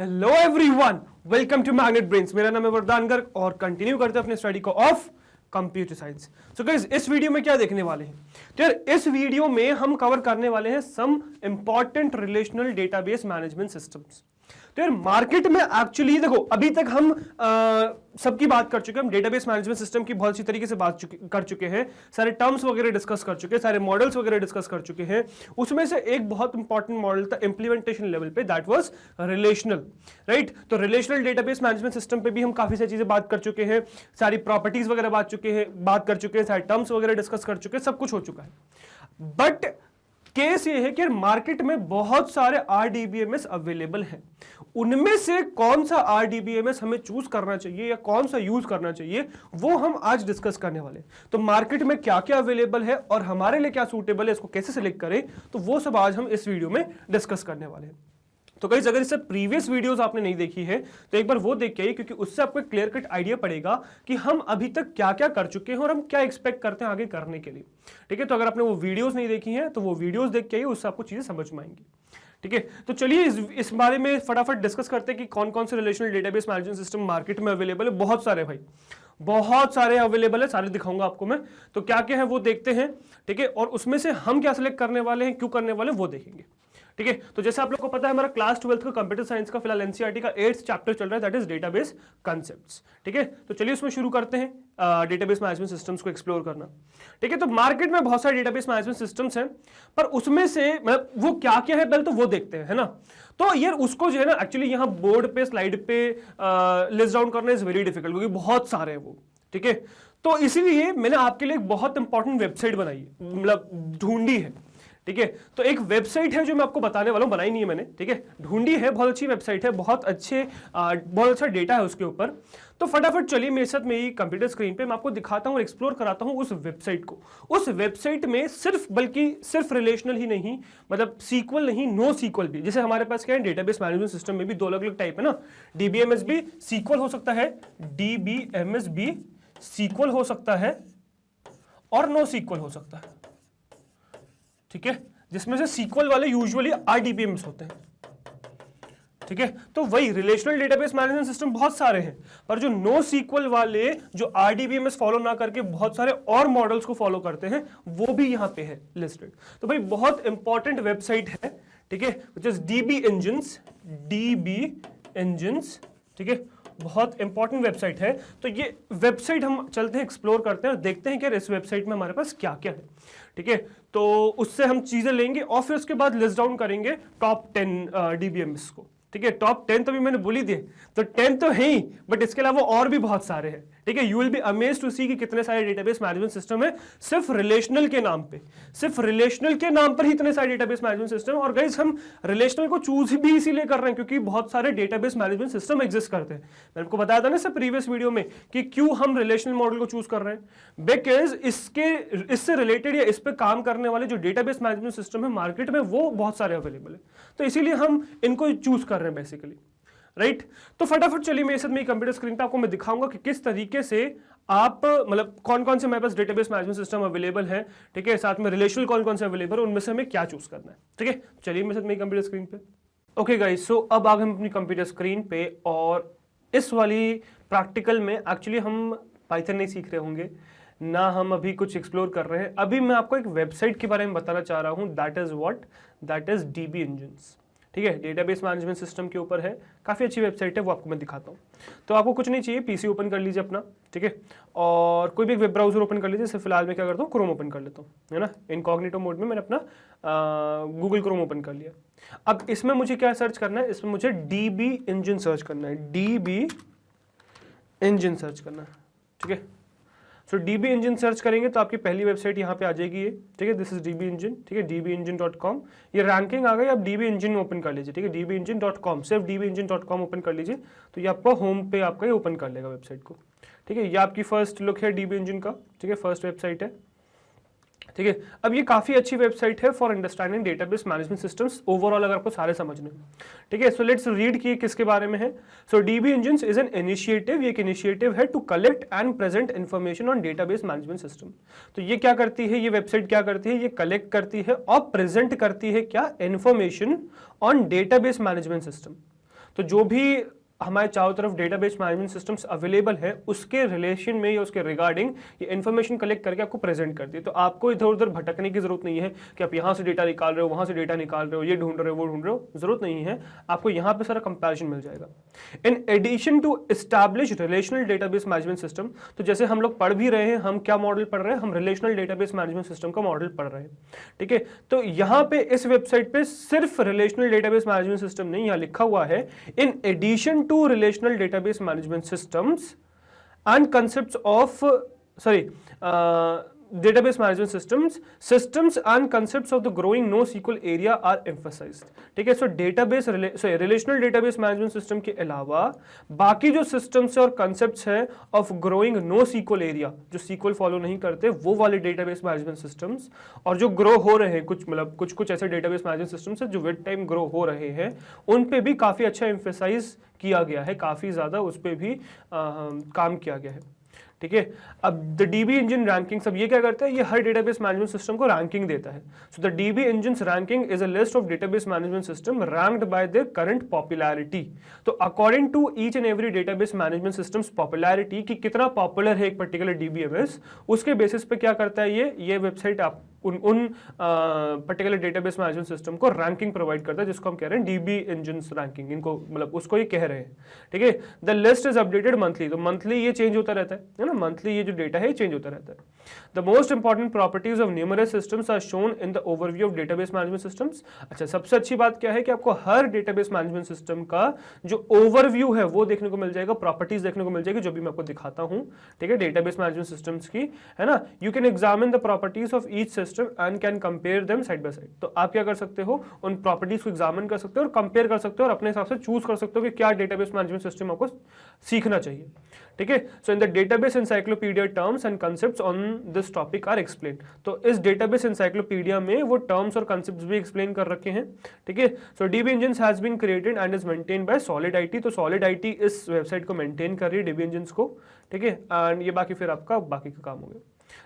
Hello everyone, welcome to Magnet Brains. मेरा नाम है वरदान गर्ग और कंटिन्यू करते हैं अपने स्टडी को of computer science. So guys, इस वीडियो में क्या देखने वाले हैं? तो यार इस वीडियो में हम कवर करने वाले हैं some important relational database management systems. तो यार मार्केट में एक्चुअली देखो, अभी तक हम सबकी बात कर चुके हैं, हम डेटाबेस मैनेजमेंट सिस्टम की बहुत सी तरीके से बात कर चुके हैं, सारे टर्म्स वगैरह डिस्कस कर चुके हैं, सारे मॉडल्स वगैरह डिस्कस कर चुके हैं। उसमें से एक बहुत इंपॉर्टेंट मॉडल था इम्प्लीमेंटेशन लेवल पे, दैट वाज रिलेशनल, राइट। तो रिलेशनल डेटाबेस मैनेजमेंट सिस्टम पे भी हम काफी सारी चीजें बात कर चुके हैं, सारी प्रॉपर्टीज वगैरह बात कर चुके हैं, सारे टर्म्स वगैरह डिस्कस कर चुके हैं, सब कुछ हो चुका है। बट केस ये है कि मार्केट में बहुत सारे आरडीबीएमएस अवेलेबल हैं, उनमें से कौन सा आरडीबीएमएस हमें चूज करना चाहिए या कौन सा यूज करना चाहिए, वो हम आज डिस्कस करने वाले। तो मार्केट में क्या क्या अवेलेबल है और हमारे लिए क्या सूटेबल है, इसको कैसे सिलेक्ट करें, तो वो सब आज हम इस वीडियो में डिस्कस करने वाले हैं। तो गाइस, अगर इससे प्रीवियस वीडियोस आपने नहीं देखी है तो एक बार वो देख के आइए, क्योंकि उससे आपको एक क्लियर कट आइडिया पड़ेगा कि हम अभी तक क्या क्या कर चुके हैं और हम क्या एक्सपेक्ट करते हैं आगे करने के लिए। ठीक है, तो अगर आपने वो वीडियोस नहीं देखी हैं तो वो वीडियोस देख के आइए, उससे आपको चीजें समझ में आएंगी। ठीक है, तो चलिए इस बारे में फटाफट डिस्कस करते हैं कि कौन कौन से relational database management system market में अवेलेबल है। बहुत सारे भाई, बहुत सारे अवेलेबल है, सारे दिखाऊंगा आपको मैं। तो क्या क्या है वो देखते हैं, ठीक है, और उसमें से हम क्या सिलेक्ट करने वाले हैं, क्यों करने वाले हैं, वो देखेंगे। ठीक है, तो जैसे आप लोग को पता है, हमारा क्लास 12th का कंप्यूटर साइंस का फिलहाल एनसीईआरटी का 8th चैप्टर चल रहा है, दैट इज डेटाबेस कांसेप्ट्स। ठीक है, तो चलिए उसमें शुरू करते हैं डेटाबेस मैनेजमेंट सिस्टम्स को एक्सप्लोर करना। ठीक है, तो मार्केट में बहुत सारे डेटाबेस मैनेजमेंट सिस्टम्स हैं, पर उसमें से मतलब वो क्या क्या है पहले तो वो देखते हैं, है ना। तो यार उसको जो है ना, एक्चुअली यहाँ बोर्ड पे स्लाइड पे लिस्ट डाउन करना इज वेरी डिफिकल्ट, क्योंकि बहुत सारे हैं वो। ठीक है, तो इसीलिए मैंने आपके लिए एक बहुत इंपॉर्टेंट वेबसाइट बनाई है, मतलब ढूंढी है। ठीक है, तो एक वेबसाइट है जो मैं आपको बताने वाला हूं, बनाई नहीं है मैंने, ठीक है, ढूंढी है, बहुत अच्छी वेबसाइट है, बहुत अच्छा डेटा है उसके ऊपर। तो फटाफट चलिए मेरे साथ मेरी कंप्यूटर स्क्रीन पे मैं आपको दिखाता हूं और एक्सप्लोर कराता हूं उस वेबसाइट को। उस वेबसाइट में सिर्फ रिलेशनल ही नहीं, मतलब सीक्वल नहीं, नो सीक्वल भी। जैसे हमारे पास क्या है, डेटाबेस मैनेजमेंट सिस्टम में भी दो अलग अलग टाइप है ना, डीबीएमएस भी सीक्वल हो सकता है, डीबीएमएस भी सीक्वल हो सकता है और नो सीक्वल हो सकता है। ठीक है, जिसमें से सीक्वल वाले यूजुअली आरडीबीएमएस होते हैं। ठीक है, तो वही रिलेशनल डेटाबेस मैनेजमेंट सिस्टम बहुत सारे हैं, पर जो नो सीक्वल वाले, जो आरडीबीएमएस फॉलो ना करके बहुत सारे और मॉडल्स को फॉलो करते हैं, वो भी यहां पे है लिस्टेड। तो भाई बहुत इंपॉर्टेंट वेबसाइट है, ठीक है, व्हिच इज डीबी इंजन्स। ठीक है, बहुत इंपॉर्टेंट वेबसाइट है। तो ये वेबसाइट हम चलते हैं, एक्सप्लोर करते हैं और देखते हैं कि इस वेबसाइट में हमारे पास क्या क्या है। ठीक है, तो उससे हम चीजें लेंगे और फिर उसके बाद लिस्ट डाउन करेंगे टॉप 10 डीबीएमएस को। ठीक है, टॉप 10 तो भी मैंने बोली दिए, तो 10 तो है ही, बट इसके अलावा और भी बहुत सारे हैं। ठीक है, you will be amazed to see कि कितने सारे डेटाबेस मैनेजमेंट सिस्टम है सिर्फ रिलेशनल के नाम पे, सिर्फ रिलेशनल के नाम पर ही इतने सारे डेटाबेस मैनेजमेंट सिस्टम। और गाइस, हम रिलेशनल को चूज भी इसीलिए कर रहे हैं क्योंकि बहुत सारे डेटाबेस मैनेजमेंट सिस्टम एग्जिस्ट करते हैं। मैंने आपको बताया था ना सर प्रीवियस वीडियो में कि क्यों हम रिलेशनल मॉडल को चूज कर रहे हैं, बिकॉज इससे रिलेटेड या इस पे काम करने वाले जो डेटाबेस मैनेजमेंट सिस्टम है मार्केट में, वो बहुत सारे अवेलेबल है, तो इसीलिए हम इनको चूज कर रहे हैं बेसिकली, राइट। तो फटाफट चलिए मेरे साथ मेरी कंप्यूटर स्क्रीन पे आपको मैं दिखाऊंगा कि किस तरीके से आप, मतलब कौन कौन से मेरे पास डेटाबेस मैनेजमेंट सिस्टम अवेलेबल है, ठीक है, साथ में रिलेशनल कौन कौन से अवेलेबल है, उनमें से हमें क्या चूज करना है। ठीक है, चलिए मेरे साथ मेरी कंप्यूटर स्क्रीन पे। ओके गाइस, सो अब आ गए हम अपनी कंप्यूटर स्क्रीन पे और इस वाली प्रैक्टिकल में एक्चुअली हम पाइथन नहीं सीख रहे होंगे ना, हम अभी कुछ एक्सप्लोर कर रहे हैं। अभी मैं आपको एक वेबसाइट के बारे में बताना चाह रहा हूं, दैट इज डीबी इंजन्स। ठीक है, डेटाबेस मैनेजमेंट सिस्टम के ऊपर है, काफ़ी अच्छी वेबसाइट है, वो आपको मैं दिखाता हूँ। तो आपको कुछ नहीं चाहिए, पीसी ओपन कर लीजिए अपना, ठीक है, और कोई भी एक वेब ब्राउजर ओपन कर लीजिए। जैसे फिलहाल मैं क्या करता हूँ, क्रोम ओपन कर लेता हूँ, है ना, इनकॉग्निटो मोड में मैंने अपना गूगल क्रोम ओपन कर लिया। अब इसमें मुझे क्या सर्च करना है, इसमें मुझे डीबी इंजन सर्च करना है, डीबी इंजन सर्च करना है। ठीक है, सो डीबी इंजन सर्च करेंगे तो आपकी पहली वेबसाइट यहाँ पे आ जाएगी ये, ठीक है, दिस इज डीबी इंजन। ठीक है, dbengine.com, ये रैंकिंग आ गई, आप डीबी इंजन ओपन कर लीजिए। ठीक है, dbengine.com, सिर्फ dbengine.com ओपन कर लीजिए तो ये आपको होम पे आपका ये ओपन कर लेगा वेबसाइट को। ठीक है, ये आपकी फर्स्ट लुक है डीबी इंजन का, ठीक है, फर्स्ट वेबसाइट है। ठीक है, अब ये काफी अच्छी वेबसाइट है for understanding database management systems overall, अगर आपको सारे समझने। ठीक है, सो लेट्स रीड कि किसके बारे में है। So DB engines is an initiative, ये एक इनिशिएटिव है to collect and present information on database management system. तो ये क्या करती है, ये वेबसाइट क्या करती है, ये कलेक्ट करती है और प्रेजेंट करती है क्या, information on database management system. तो जो भी हमारे चारों तरफ डेटाबेस मैनेजमेंट सिस्टम्स अवेलेबल है उसके रिलेशन में या उसके रिगार्डिंग ये इन्फॉर्मेशन कलेक्ट करके आपको प्रेजेंट करती है। तो आपको इधर उधर भटकने की जरूरत नहीं है कि आप यहाँ से डेटा निकाल रहे हो, वहाँ से डेटा निकाल रहे हो, ये ढूंढ रहे हो, वो ढूंढ रहे हो, जरूरत नहीं है। आपको यहाँ पे सारा कंपैरिजन मिल जाएगा। In addition to establish relational database management system, तो जैसे हम लोग पढ़ भी रहे हैं, हम क्या मॉडल पढ़ रहे हैं, हम रिलेशनल डेटाबेस मैनेजमेंट सिस्टम का मॉडल पढ़ रहे हैं, ठीक है। तो यहाँ पे इस वेबसाइट पे सिर्फ रिलेशनल डेटाबेस मैनेजमेंट सिस्टम नहीं, यहाँ लिखा हुआ है in addition to relational database management systems and concepts of database management systems and concepts of the growing NoSQL area are emphasized, ठीक है। सो रिलेशनल डेटाबेस मैनेजमेंट सिस्टम के अलावा बाकी जो सिस्टम्स और कंसेप्ट्स हैं ऑफ ग्रोइंग NoSQL एरिया, जो SQL follow नहीं करते वो वाले डेटाबेस मैनेजमेंट सिस्टम्स, और जो ग्रो हो रहे हैं कुछ ऐसे डेटाबेस मैनेजमेंट सिस्टम्स हैं जो विद टाइम ग्रो हो रहे हैं, उन पे भी काफी अच्छा एम्फेसाइज किया गया है, काफी ज्यादा उस पे भी काम किया गया है, ठीक है। अब द डीबी इंजन रैंकिंग, सब ये क्या करता है, ये हर डेटाबेस मैनेजमेंट सिस्टम को रैंकिंग देता है। So the DB engine ranking is a list of database management system ranked by their current popularity. तो according to each and every database management systems popularity, कि कितना पॉपुलर है एक particular DBMS, उसके basis पे क्या करता है ये वेबसाइट आप उन पर्टिकुलर डेटाबेस मैनेजमेंट सिस्टम को रैंकिंग प्रोवाइड करता है, जिसको हम कह रहे हैं डीबी इंजन रैंकिंग, इनको मतलब उसको ये कह रहे हैं, ठीक है। The list is updated monthly, तो मंथली ये चेंज होता रहता है ना, मंथली ये जो डेटा है चेंज होता रहता है। The most important properties of numerous systems are shown in the overview of database management systems. अच्छा, सबसे अच्छी बात क्या है कि आपको हर डेटाबेस मैनेजमेंट सिस्टम का जो ओवरव्यू है वो देखने को मिल जाएगा, प्रॉपर्टीज देखने को मिल जाएगी, जो भी मैं आपको दिखाता हूं, ठीक है, डेटाबेस मैनेजमेंट सिस्टम्स की, है ना। You can examine the properties of each system and can compare them side by side. तो आप क्या कर सकते हो, उन प्रॉपर्टीज को एग्जामिन कर सकते हो और कंपेयर कर सकते हो और अपने हिसाब से चूज कर सकते हो कि क्या डेटाबेस मैनेजमेंट सिस्टम आपको सीखना चाहिए, ठीक है। So in the database encyclopedia terms and concepts on this topic are explain. तो इस डेटाबेस एनसाइक्लोपीडिया में वो टर्म्स और कंसेप्ट्स भी एक्सप्लेन कर रखे हैं, ठीक है। So DB engine has been created and is maintained by solid IT. तो सॉलिड आईटी इस वेबसाइट को मेंटेन कर रही है, डीबी इंजन को, ठीक है। एंड ये बाकी फिर आपका बाकी का काम हो गया,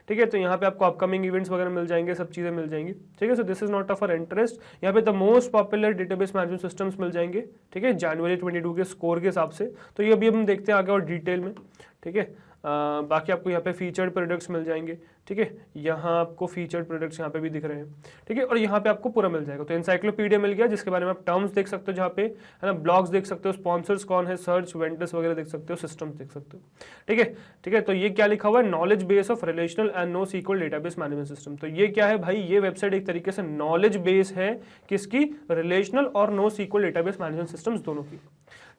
ठीक है। तो यहाँ पे आपको अपकमिंग इवेंट्स वगैरह मिल जाएंगे, सब चीजें मिल जाएंगी, ठीक है। So this is not of our interest. यहाँ पे the most popular database management systems मिल जाएंगे, ठीक है, जनवरी 22 के स्कोर के हिसाब से। तो ये अभी हम देखते हैं आगे और डिटेल में, ठीक है। बाकी आपको यहाँ पे फीचर्ड प्रोडक्ट्स मिल जाएंगे, ठीक है। यहाँ आपको फीचर्ड प्रोडक्ट्स यहाँ पे भी दिख रहे हैं, ठीक है। और यहाँ पे आपको पूरा मिल जाएगा। तो एनसाइक्लोपीडिया मिल गया, जिसके बारे में आप टर्म्स देख सकते हो, जहाँ पे है ना, ब्लॉग्स देख सकते हो, स्पॉन्सर्स कौन है, सर्च वेंडर्स वगैरह देख सकते हो, सिस्टम्स देख सकते हो, ठीक है, ठीक है। तो ये क्या लिखा हुआ है, knowledge base of relational and NoSQL database management system. तो ये क्या है भाई, ये वेबसाइट एक तरीके से नॉलेज बेस है, किसकी, रिलेशनल और NoSQL database management systems दोनों की,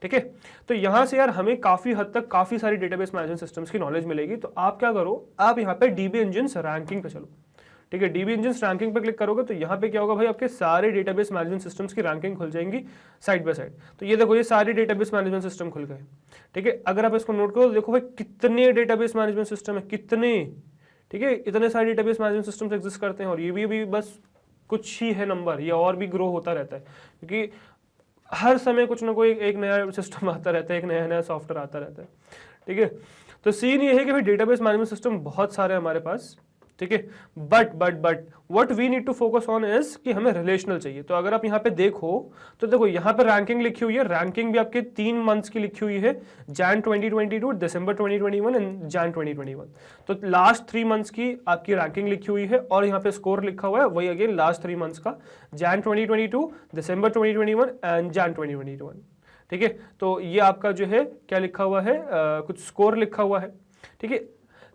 ठीक है। तो यहां से यार हमें काफी हद तक काफी सारी डेटाबेस मैनेजमेंट सिस्टम्स की नॉलेज मिलेगी। तो आप क्या करो, आप यहाँ पे डीबी इंजन रैंकिंग पे चलो, ठीक है। डीबी इंजन रैंकिंग पे क्लिक करोगे तो यहाँ पे क्या होगा भाई, आपके सारे डेटाबेस मैनेजमेंट सिस्टम्स की रैंकिंग खुल जाएंगी साइड बाय साइड। तो ये देखो, ये सारे डेटाबेस मैनेजमेंट सिस्टम खुल गए, ठीक है। अगर आप इसको नोट करो तो देखो भाई कितने डेटाबेस मैनेजमेंट सिस्टम है, कितने, ठीक है, इतने सारे डेटाबेस मैनेजमेंट सिस्टम्स एग्जिस्ट करते हैं। और ये भी बस कुछ ही है नंबर, ये और भी ग्रो होता रहता है, क्योंकि हर समय कुछ ना कोई एक नया सिस्टम आता रहता है, एक नया सॉफ्टवेयर आता रहता है, ठीक है। तो सीन ये है कि भाई डेटाबेस मैनेजमेंट सिस्टम बहुत सारे हैं हमारे पास, ठीक है। But what we need to focus on is कि हमें रिलेशनल चाहिए। तो अगर आप यहाँ पे देखो तो देखो यहाँ पे रैंकिंग लिखी हुई है, रैंकिंग भी आपके 3 मंथ्स की लिखी हुई है, जैन 2022, दिसंबर 2021 एंड जैन 2021। तो लास्ट 3 मंथ्स की आपकी रैंकिंग लिखी हुई है और यहाँ पे स्कोर लिखा हुआ है, वही अगेन लास्ट 3 मंथ्स का, जैन 2022, दिसंबर 2021 एंड जैन 2021, ठीक है। तो ये आपका जो है क्या लिखा हुआ है, कुछ स्कोर लिखा हुआ है, ठीक है।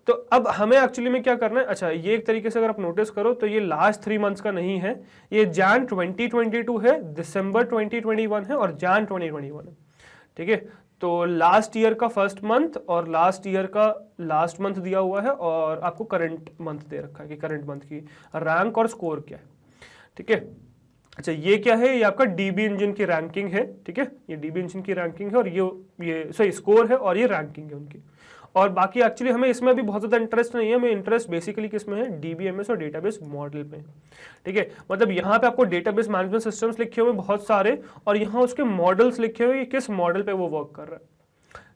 तो अब हमें एक्चुअली में क्या करना है, अच्छा ये एक तरीके से अगर आप नोटिस करो तो ये लास्ट 3 मंथ्स का नहीं है, ये जैन 2022 है, दिसंबर 2021 है और जैन 2021 है, ठीक है। तो लास्ट ईयर का फर्स्ट मंथ और लास्ट ईयर का लास्ट मंथ दिया हुआ है और आपको करंट मंथ दे रखा है कि करंट मंथ की रैंक और स्कोर क्या है, ठीक है। अच्छा ये क्या है, ये आपका डीबी इंजन की रैंकिंग है, ठीक है, ये डीबी इंजन की रैंकिंग है और ये सही स्कोर है और ये रैंकिंग है उनकी। और बाकी एक्चुअली हमें इसमें भी बहुत ज़्यादा इंटरेस्ट नहीं है, हमें इंटरेस्ट बेसिकली किसमें है, डीबीएमएस और डेटाबेस मॉडल पे, ठीक है। मतलब यहाँ पे आपको डेटाबेस मैनेजमेंट सिस्टम्स लिखे हुए बहुत सारे और यहाँ उसके मॉडल्स लिखे हुए कि किस मॉडल पे वो वर्क कर रहा है,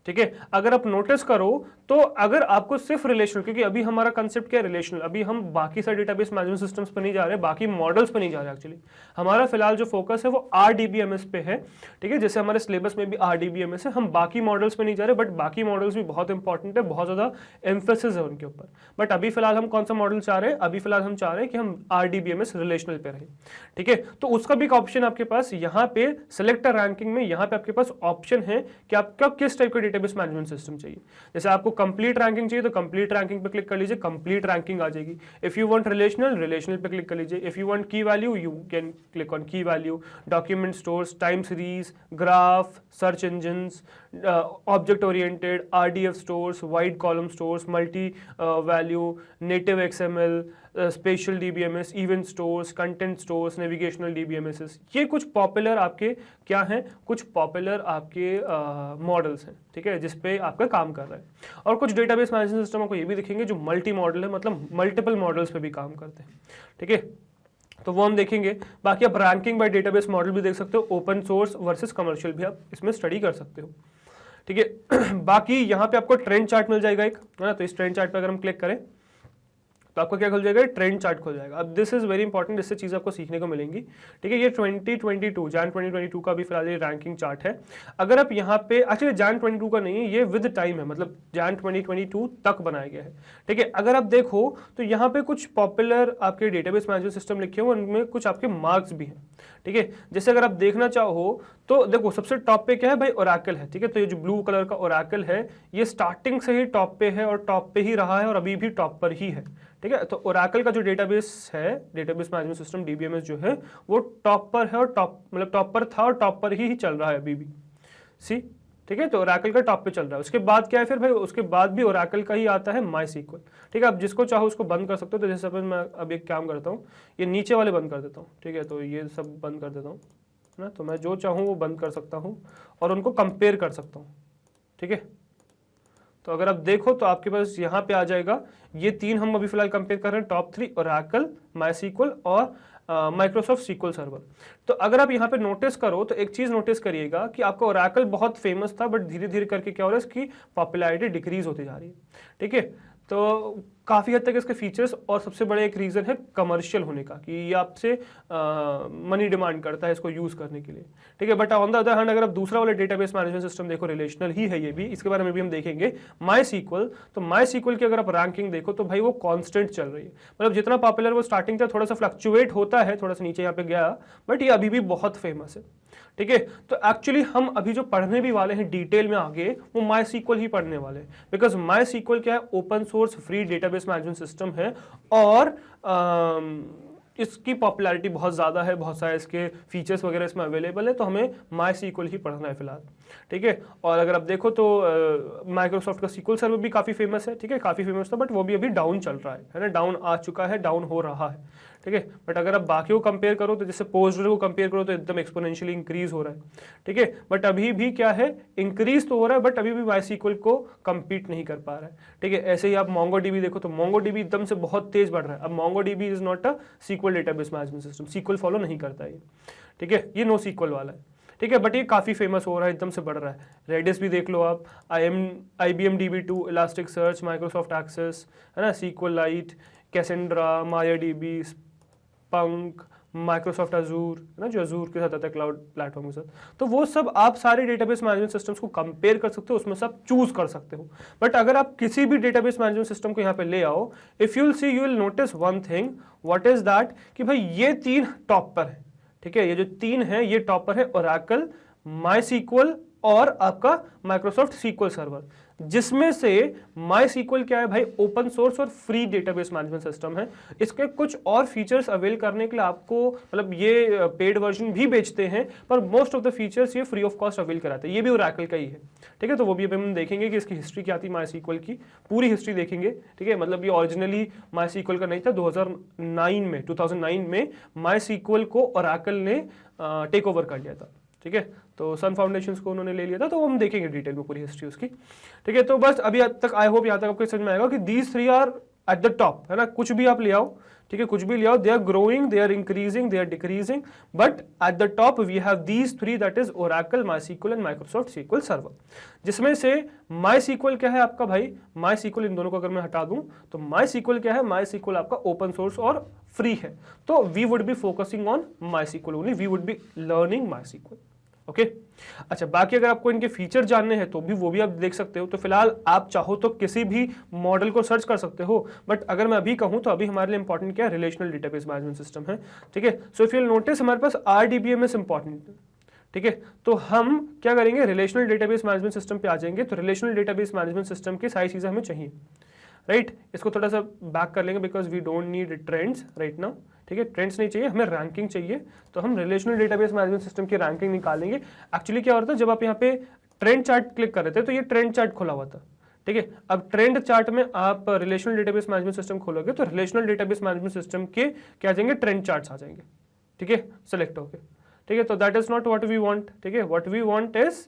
ठीक है। अगर आप नोटिस करो तो अगर आपको सिर्फ रिलेशनल, क्योंकि अभी हमारा कंसेप्ट क्या है रिलेशनल, अभी हम बाकी सारे डेटाबेस मैनेजमेंट सिस्टम्स पर नहीं जा रहे, बाकी मॉडल्स पर नहीं जा रहे एक्चुअली। हमारा फिलहाल जो फोकस है वो RDBMS पे है, ठीक है। जैसे हमारे सिलेबस में भी RDBMS है, हम बाकी मॉडल्स पे नहीं जा रहे, बट बाकी मॉडल्स भी बहुत इंपॉर्टेंट है, बहुत ज्यादा एम्फेसिस है उनके ऊपर। बट अभी फिलहाल हम कौन सा मॉडल चाह रहे हैं, अभी फिलहाल हम चाह रहे हैं कि हम RDBMS रिलेशनल पे रहे, ठीक है। तो उसका भी एक ऑप्शन आपके पास यहाँ पे सिलेक्ट रैंकिंग में, यहाँ पे आपके पास ऑप्शन है कि आपका किस टाइप का डेटाबेस मैनेजमेंट सिस्टम चाहिए। जैसे आपको कंप्लीट रैंकिंग चाहिए तो कंप्लीट रैंकिंग पे क्लिक कर लीजिए, कंप्लीट रैंकिंग आ जाएगी। If you want relational, relational पे क्लिक कर लीजिए। If you want key value, you can click on key value, document stores, time series, graph, search engines, object oriented, RDF stores, wide column stores, multi value, native XML, special DBMS, event stores, content stores, navigational DBMS, ये कुछ popular आपके क्या हैं, कुछ popular आपके models हैं, ठीक है, जिसपे आपका काम कर रहा है। और कुछ डेटाबेस मैनेजमेंट सिस्टम आपको ये भी दिखेंगे जो मल्टी मॉडल है, मतलब मल्टीपल मॉडल्स पे भी काम करते हैं, ठीक है। तो वो हम देखेंगे। बाकी आप रैंकिंग बाय डेटाबेस मॉडल भी देख सकते हो, ओपन सोर्स वर्सेस कमर्शियल भी आप इसमें स्टडी कर सकते हो, ठीक है। बाकी यहाँ पे आपको ट्रेंड चार्ट मिल जाएगा एक, है ना। तो इस ट्रेंड चार्ट पे अगर हम क्लिक करें तो आपको क्या खुल जाएगा, ट्रेंड चार्ट खुल जाएगा। अब दिस इज वेरी इंपॉर्टेंट, इससे चीज़ आपको सीखने को मिलेंगी, ठीक है। ये 2022 जैन 2022 का भी फिलहाल ये रैंकिंग चार्ट है। अगर आप यहाँ पे एक्चुअली जैन 22 का नहीं है, ये विद टाइम है, मतलब जैन 2022 तक बनाया गया है, ठीक है। अगर आप देखो तो यहाँ पे कुछ पॉपुलर आपके डेटाबेस मैनेजमेंट सिस्टम लिखे हुए, उनमें कुछ आपके मार्क्स भी हैं, ठीक है। जैसे अगर आप देखना चाहो तो देखो सबसे टॉप पे क्या है भाई, ओरेकल है, ठीक है। तो ये जो ब्लू कलर का ओरेकल है ये स्टार्टिंग से ही टॉप पे है और टॉप पे ही रहा है और अभी भी टॉप पर ही है, ठीक है। तो ओरेकल का जो डेटाबेस है, डेटाबेस मैनेजमेंट सिस्टम DBMS जो है वो टॉप पर है और टॉप मतलब टॉप पर था और टॉप पर ही चल रहा है अभी भी, सी, ठीक है। तो ओरेकल का टॉप पे चल रहा है। उसके बाद क्या है फिर भाई, उसके बाद भी ओरेकल का ही आता है MySQL, ठीक है। आप जिसको चाहो उसको बंद कर सकते हो। तो जैसे सपोज मैं अब एक काम करता हूँ, ये नीचे वाले बंद कर देता हूँ, ठीक है। तो ये सब बंद कर देता हूँ ना, तो मैं जो चाहूँ वो बंद कर सकता हूँ और उनको कंपेयर कर सकता हूँ, ठीक है। तो अगर आप देखो तो आपके पास यहाँ पे आ जाएगा, ये तीन हम अभी फिलहाल कंपेयर कर रहे हैं, टॉप 3 ओरेकल, MySQL और माइक्रोसॉफ्ट SQL सर्वर। तो अगर आप यहाँ पे नोटिस करो तो एक चीज नोटिस करिएगा कि आपका ओरेकल बहुत फेमस था, बट धीरे धीरे करके क्या हो रहा है, इसकी पॉपुलैरिटी डिक्रीज होती जा रही है, ठीक है। तो काफ़ी हद तक इसके फीचर्स, और सबसे बड़ा एक रीज़न है कमर्शियल होने का, कि ये आपसे मनी डिमांड करता है इसको यूज़ करने के लिए, ठीक है। But on the other hand अगर आप दूसरा वाला डेटाबेस मैनेजमेंट सिस्टम देखो, रिलेशनल ही है ये भी, इसके बारे में भी हम देखेंगे, MySQL। तो MySQL की अगर आप रैंकिंग देखो तो भाई वो कांस्टेंट चल रही है, मतलब जितना पॉपुलर वो स्टार्टिंग था थोड़ा सा फ्लक्चुएट होता है, थोड़ा सा नीचे यहाँ पे गया, बट ये अभी भी बहुत फेमस है, ठीक है। तो एक्चुअली हम अभी जो पढ़ने भी वाले हैं डिटेल में आगे, वो MySQL ही पढ़ने वाले हैं, बिकॉज MySQL क्या है, open source free database management system है और इसकी पॉपुलैरिटी बहुत ज़्यादा है, बहुत सारे इसके फीचर्स वगैरह इसमें अवेलेबल है। तो हमें MySQL ही पढ़ना है फिलहाल, ठीक है। और अगर आप देखो तो माइक्रोसॉफ्ट का SQL सर्वर भी काफ़ी फेमस है, ठीक है, काफ़ी फेमस था, बट वो भी अभी डाउन चल रहा है ना, डाउन आ चुका है, डाउन हो रहा है, ठीक है। बट अगर आप बाकी को कंपेयर करो तो जैसे पोस्टग्रे को कंपेयर करो तो एकदम एक्सपोनेंशियली इंक्रीज हो रहा है, ठीक है। बट अभी भी क्या है, इंक्रीज तो हो रहा है, बट अभी भी MySQL को compete नहीं कर पा रहा है, ठीक है। ऐसे ही आप MongoDB देखो तो MongoDB एकदम से बहुत तेज बढ़ रहा है। अब MongoDB is not a SQL database management system, SQL follow नहीं करता है, ठीक है, ये नो SQL वाला है, ठीक है। बट ये काफ़ी फेमस हो रहा है, एकदम से बढ़ रहा है। रेडिस भी देख लो आप, IBM DB2, elastic search, Microsoft Access, है ना, SQLite, Cassandra, MariaDB, Splunk, Microsoft Azure, है ना, जो अजूर के साथ आता है क्लाउड प्लेटफॉर्म के साथ। तो वो सब आप सारे डेटाबेस मैनेजमेंट सिस्टम्स को कंपेयर कर सकते हो, उसमें से आप चूज कर सकते हो। बट अगर आप किसी भी डेटाबेस मैनेजमेंट सिस्टम को यहाँ पे ले आओ, if you will see, you will notice one thing, what is that, कि भाई ये तीन टॉप पर है, ठीक है। ये जो तीन है ये टॉप पर है, ओरेकल, MySQL और आपका माइक्रोसॉफ्ट SQL सर्वर, जिसमें से MySQL क्या है भाई, ओपन सोर्स और फ्री डेटाबेस मैनेजमेंट सिस्टम है। इसके कुछ और फीचर्स अवेल करने के लिए आपको, मतलब ये पेड वर्जन भी बेचते हैं, पर मोस्ट ऑफ द फीचर्स ये फ्री ऑफ कॉस्ट अवेल कराते हैं। ये भी ओरेकल का ही है, ठीक है। तो वो भी अभी हम देखेंगे कि इसकी हिस्ट्री क्या थी, MySQL की पूरी हिस्ट्री देखेंगे, ठीक है। मतलब ये ओरिजिनली MySQL का नहीं था, 2009 में MySQL को ओरेकल ने टेक ओवर कर लिया था, ठीक है। तो सन फाउंडेशंस को उन्होंने ले लिया था, तो वो हम देखेंगे डिटेल में पूरी हिस्ट्री उसकी, ठीक है। तो बस अभी तक आई होप यहाँ तक आपको समझ में आएगा कि these three are at the top, है ना। कुछ भी आप ले आओ, ठीक है, कुछ भी ले आओ, they are growing, they are increasing, they are decreasing, but at the top we have these three, that is Oracle, MySQL and Microsoft SQL server, जिसमें से माईसीक्वल क्या है आपका भाई, माईसीक्वल, इन दोनों को अगर मैं हटा दूं तो माईसीक्वल क्या है, माईसीक्वल आपका ओपन सोर्स और फ्री है, तो we would be focusing on MySQL only, we would be learning MySQL. Okay अच्छा, बाकी अगर आपको इनके फीचर जानने हैं तो भी वो भी आप देख सकते हो, तो फिलहाल आप चाहो तो किसी भी मॉडल को सर्च कर सकते हो, बट अगर मैं अभी कहूं तो अभी हमारे लिए इंपॉर्टेंट क्या है, रिलेशनल डेटाबेस मैनेजमेंट सिस्टम है, ठीक है। सो इफ यू नोटिस हमारे पास RDBMS इंपॉर्टेंट, ठीक है, तो हम क्या करेंगे, रिलेशनल डेटाबेस मैनेजमेंट सिस्टम पे आ जाएंगे, तो रिलेशनल डेटाबेस मैनेजमेंट सिस्टम की सारी चीजें हमें चाहिए, राइट। इसको थोड़ा सा बैक कर लेंगे because we don't need trends right now, ठीक है, ट्रेंड्स नहीं चाहिए हमें, रैंकिंग चाहिए, तो हम रिलेशनल डेटाबेस मैनेजमेंट सिस्टम की रैंकिंग निकालेंगे। एक्चुअली क्या होता है, जब आप यहाँ पे ट्रेंड चार्ट क्लिक कर रहे थे तो ये ट्रेंड चार्ट खुला हुआ था, ठीक है, अब ट्रेंड चार्ट में आप रिलेशनल डेटाबेस मैनेजमेंट सिस्टम खोलोगे तो रिलेशनल डेटाबेस मैनेजमेंट सिस्टम के क्या आ जाएंगे, ट्रेंड चार्ट्स आ जाएंगे, ठीक है, सेलेक्ट होके, ठीक है, तो that is not what we want, ठीक है, व्हाट वी वांट इज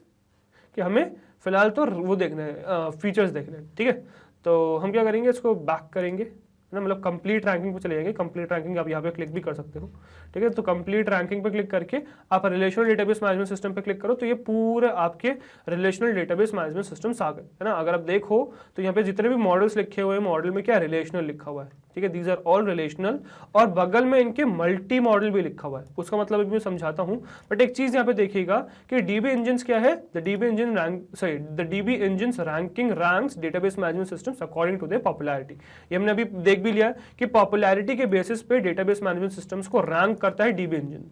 कि हमें फिलहाल तो वो देखने हैं, फीचर्स देखने हैं, ठीक है, तो हम क्या करेंगे, इसको बैक करेंगे ना, मतलब कंप्लीट रैंकिंग पे चले जाएंगे, कंप्लीट रैंकिंग आप यहाँ पे क्लिक भी कर सकते हो, ठीक है, तो कंप्लीट रैंकिंग पे क्लिक करके आप रिलेशनल डेटाबेस मैनेजमेंट सिस्टम पे क्लिक करो तो ये पूरे आपके रिलेशनल डेटाबेस मैनेजमेंट सिस्टम्स आ गए, है ना। अगर आप देखो तो यहाँ पे जितने भी मॉडल्स लिखे हुए हैं, मॉडल में क्या रिलेशनल लिखा हुआ है, ठीक है, दीज आर ऑल रिलेशनल, और बगल में इनके मल्टी मॉडल भी लिखा हुआ है, उसका मतलब भी मैं समझाता हूँ, बट एक चीज यहाँ पे देखिएगा कि DB इंजन क्या है, the DB engine ranking ranks database management systems according to their popularity. ये हमने अभी देख भी लिया कि पॉपुलैरिटी के बेसिस पे डेटाबेस मैनेजमेंट सिस्टम्स को रैंक करता है DB इंजन,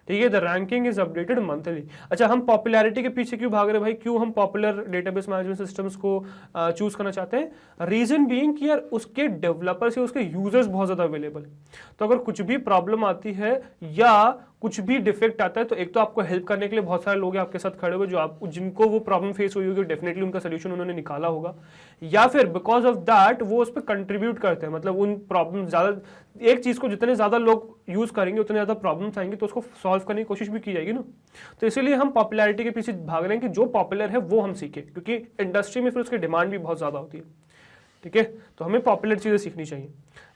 ठीक है, the ranking is updated monthly. अच्छा, हम पॉपुलैरिटी के पीछे क्यों भाग रहे हैं भाई, क्यों हम पॉपुलर डेटाबेस मैनेजमेंट सिस्टम्स को चूज करना चाहते हैं, रीजन बीइंग कि यार उसके डेवलपर्स या उसके यूजर्स बहुत ज्यादा अवेलेबल है, तो अगर कुछ भी प्रॉब्लम आती है या कुछ भी डिफेक्ट आता है तो एक तो आपको हेल्प करने के लिए बहुत सारे लोग हैं आपके साथ खड़े हुए, जो आप जिनको वो प्रॉब्लम फेस हुई होगी डेफिनेटली उनका सोल्यूशन उन्होंने निकाला होगा, या फिर बिकॉज ऑफ दैट वो उस पर कंट्रीब्यूट करते हैं, मतलब उन प्रॉब्लम ज्यादा, एक चीज को जितने ज्यादा लोग यूज करेंगे उतने ज्यादा प्रॉब्लम्स आएंगे तो उसको सॉल्व करने की कोशिश भी की जाएगी ना, तो इसीलिए हम पॉपुलैरिटी के पीछे भाग रहे हैं कि जो पॉपुलर है वो हम सीखें, क्योंकि इंडस्ट्री में फिर उसकी डिमांड भी बहुत ज्यादा होती है, ठीक है, तो हमें पॉपुलर चीजें सीखनी चाहिए,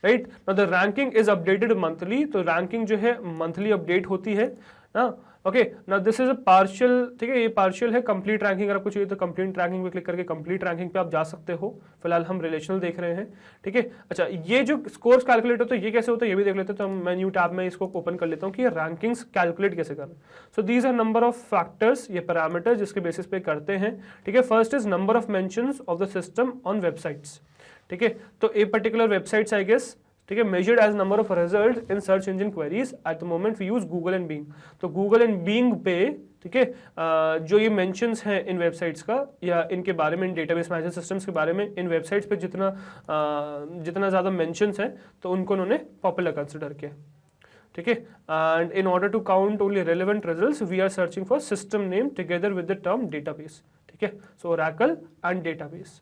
right. Now the ranking is updated monthly, तो रैंकिंग जो है मंथली अपडेट होती है ना, okay. Now this is a partial, ठीक है, ये पार्शियल है, कंप्लीट रैंकिंग अगर आपको चाहिए तो कंप्लीट रैंकिंग पे क्लिक करके कंप्लीट रैंकिंग पे आप जा सकते हो, फिलहाल हम रिलेशनल देख रहे हैं, ठीक है। अच्छा, ये जो स्कोर्स कैलकुलेट होता है ये कैसे होता है ये भी देख लेते हैं, तो मैं न्यू टैब में इसको ओपन कर लेता हूँ कि ये रैंकिंग्स कैलकुलेट कैसे करना। So these are number of factors, ये पैरामीटर्स जिसके बेसिस पे करते हैं, ठीक है। First is number of mentions of the system on websites, ठीक है, तो a particular websites I guess, ठीक है, measured as number of result in search engine queries, at the moment we use Google and Bing, तो Google and Bing पे, ठीक है, जो ये मेंशंस हैं इन वेबसाइट्स का या इनके बारे में, इन डेटाबेस मैनेजमेंट सिस्टम्स के बारे में, इन वेबसाइट्स पे जितना ज्यादा मेंशंस हैं तो उनको उन्होंने पॉपुलर कंसिडर किया, ठीक है। And in order to count only relevant results we are searching for system name together with the term database, ठीक है, so Oracle and database,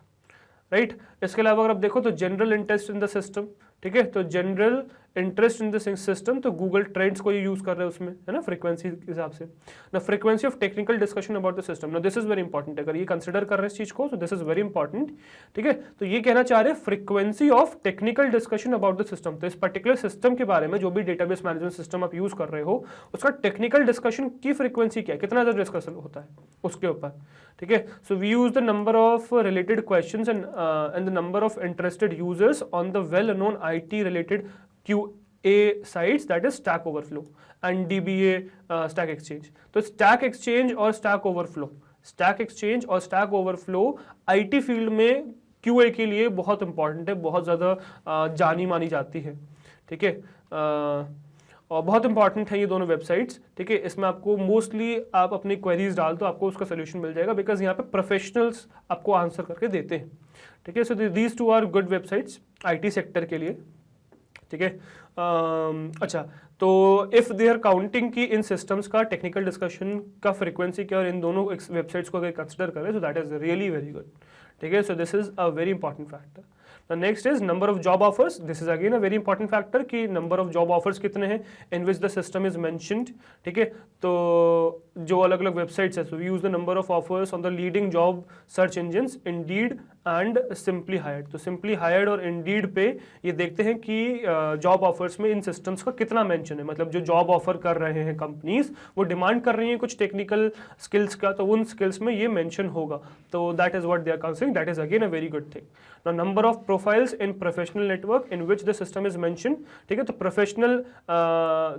right. इसके अलावा अगर आप देखो तो general interest in the system, ठीक है, तो general interest in the system, तो गूगल ट्रेंड्स को ये यूज कर रहे हैं उसमें, है ना, फ्रीक्वेंसी के हिसाब से। ना frequency of technical discussion about the system, ना दिस इज वेरी इंपॉर्टेंट, अगर ये कंसिडर कर रहे हैं इस चीज को तो दिस इज वेरी इंपॉर्टेंट, ठीक है, तो ये कहना चाह रहे हैं frequency of technical discussion about the system, तो इस पर्टिकुलर सिस्टम के बारे में जो भी डेटाबेस मैनेजमेंट सिस्टम आप यूज कर रहे हो उसका टेक्निकल डिस्कशन की फ्रीक्वेंसी क्या है, कितना ज्यादा डिस्कशन होता है उसके ऊपर, ठीक है। So we use the number of related questions and the number of interested users on the well known IT related QA sites, that is Stack Overflow and DBA Stack Exchange, तो Stack Exchange और Stack Overflow IT field में QA के लिए बहुत important है, बहुत ज़्यादा जानी मानी जाती है, ठीक है, और बहुत इंपॉर्टेंट है ये दोनों वेबसाइट्स, ठीक है। इसमें आपको मोस्टली आप अपनी क्वेरीज डाल दो आपको उसका सोल्यूशन मिल जाएगा, बिकॉज यहाँ पे प्रोफेशनल्स आपको आंसर करके देते हैं, ठीक है। So these two are good websites IT sector के लिए, ठीक है। अच्छा, तो इफ दे आर काउंटिंग की इन सिस्टम्स का टेक्निकल डिस्कशन का फ्रीक्वेंसी क्या, और इन दोनों वेबसाइट्स को अगर कंसिडर करें तो that is really very good, ठीक है। So this is a very important factor, next is number of job offers, this is again a very important factor कि नंबर ऑफ जॉब ऑफर्स कितने हैं in which the system is mentioned, ठीक है। तो जो अलग अलग वेबसाइट्स है, so we use the number of offers on the leading job search engines Indeed and SimplyHired हायर्ड। तो सिंपली हायर्ड और इंडीड पे ये देखते हैं कि जॉब ऑफर्स में इन सिस्टम्स का कितना मेंशन है, मतलब जो जॉब ऑफर कर रहे हैं कंपनीज वो डिमांड कर रही हैं कुछ टेक्निकल स्किल्स का, तो उन स्किल्स में ये मेंशन होगा। तो that is what they are considering, that is again a very good thing. Now number of profiles in professional network in which the system is mention, ठीक है। तो प्रोफेशनल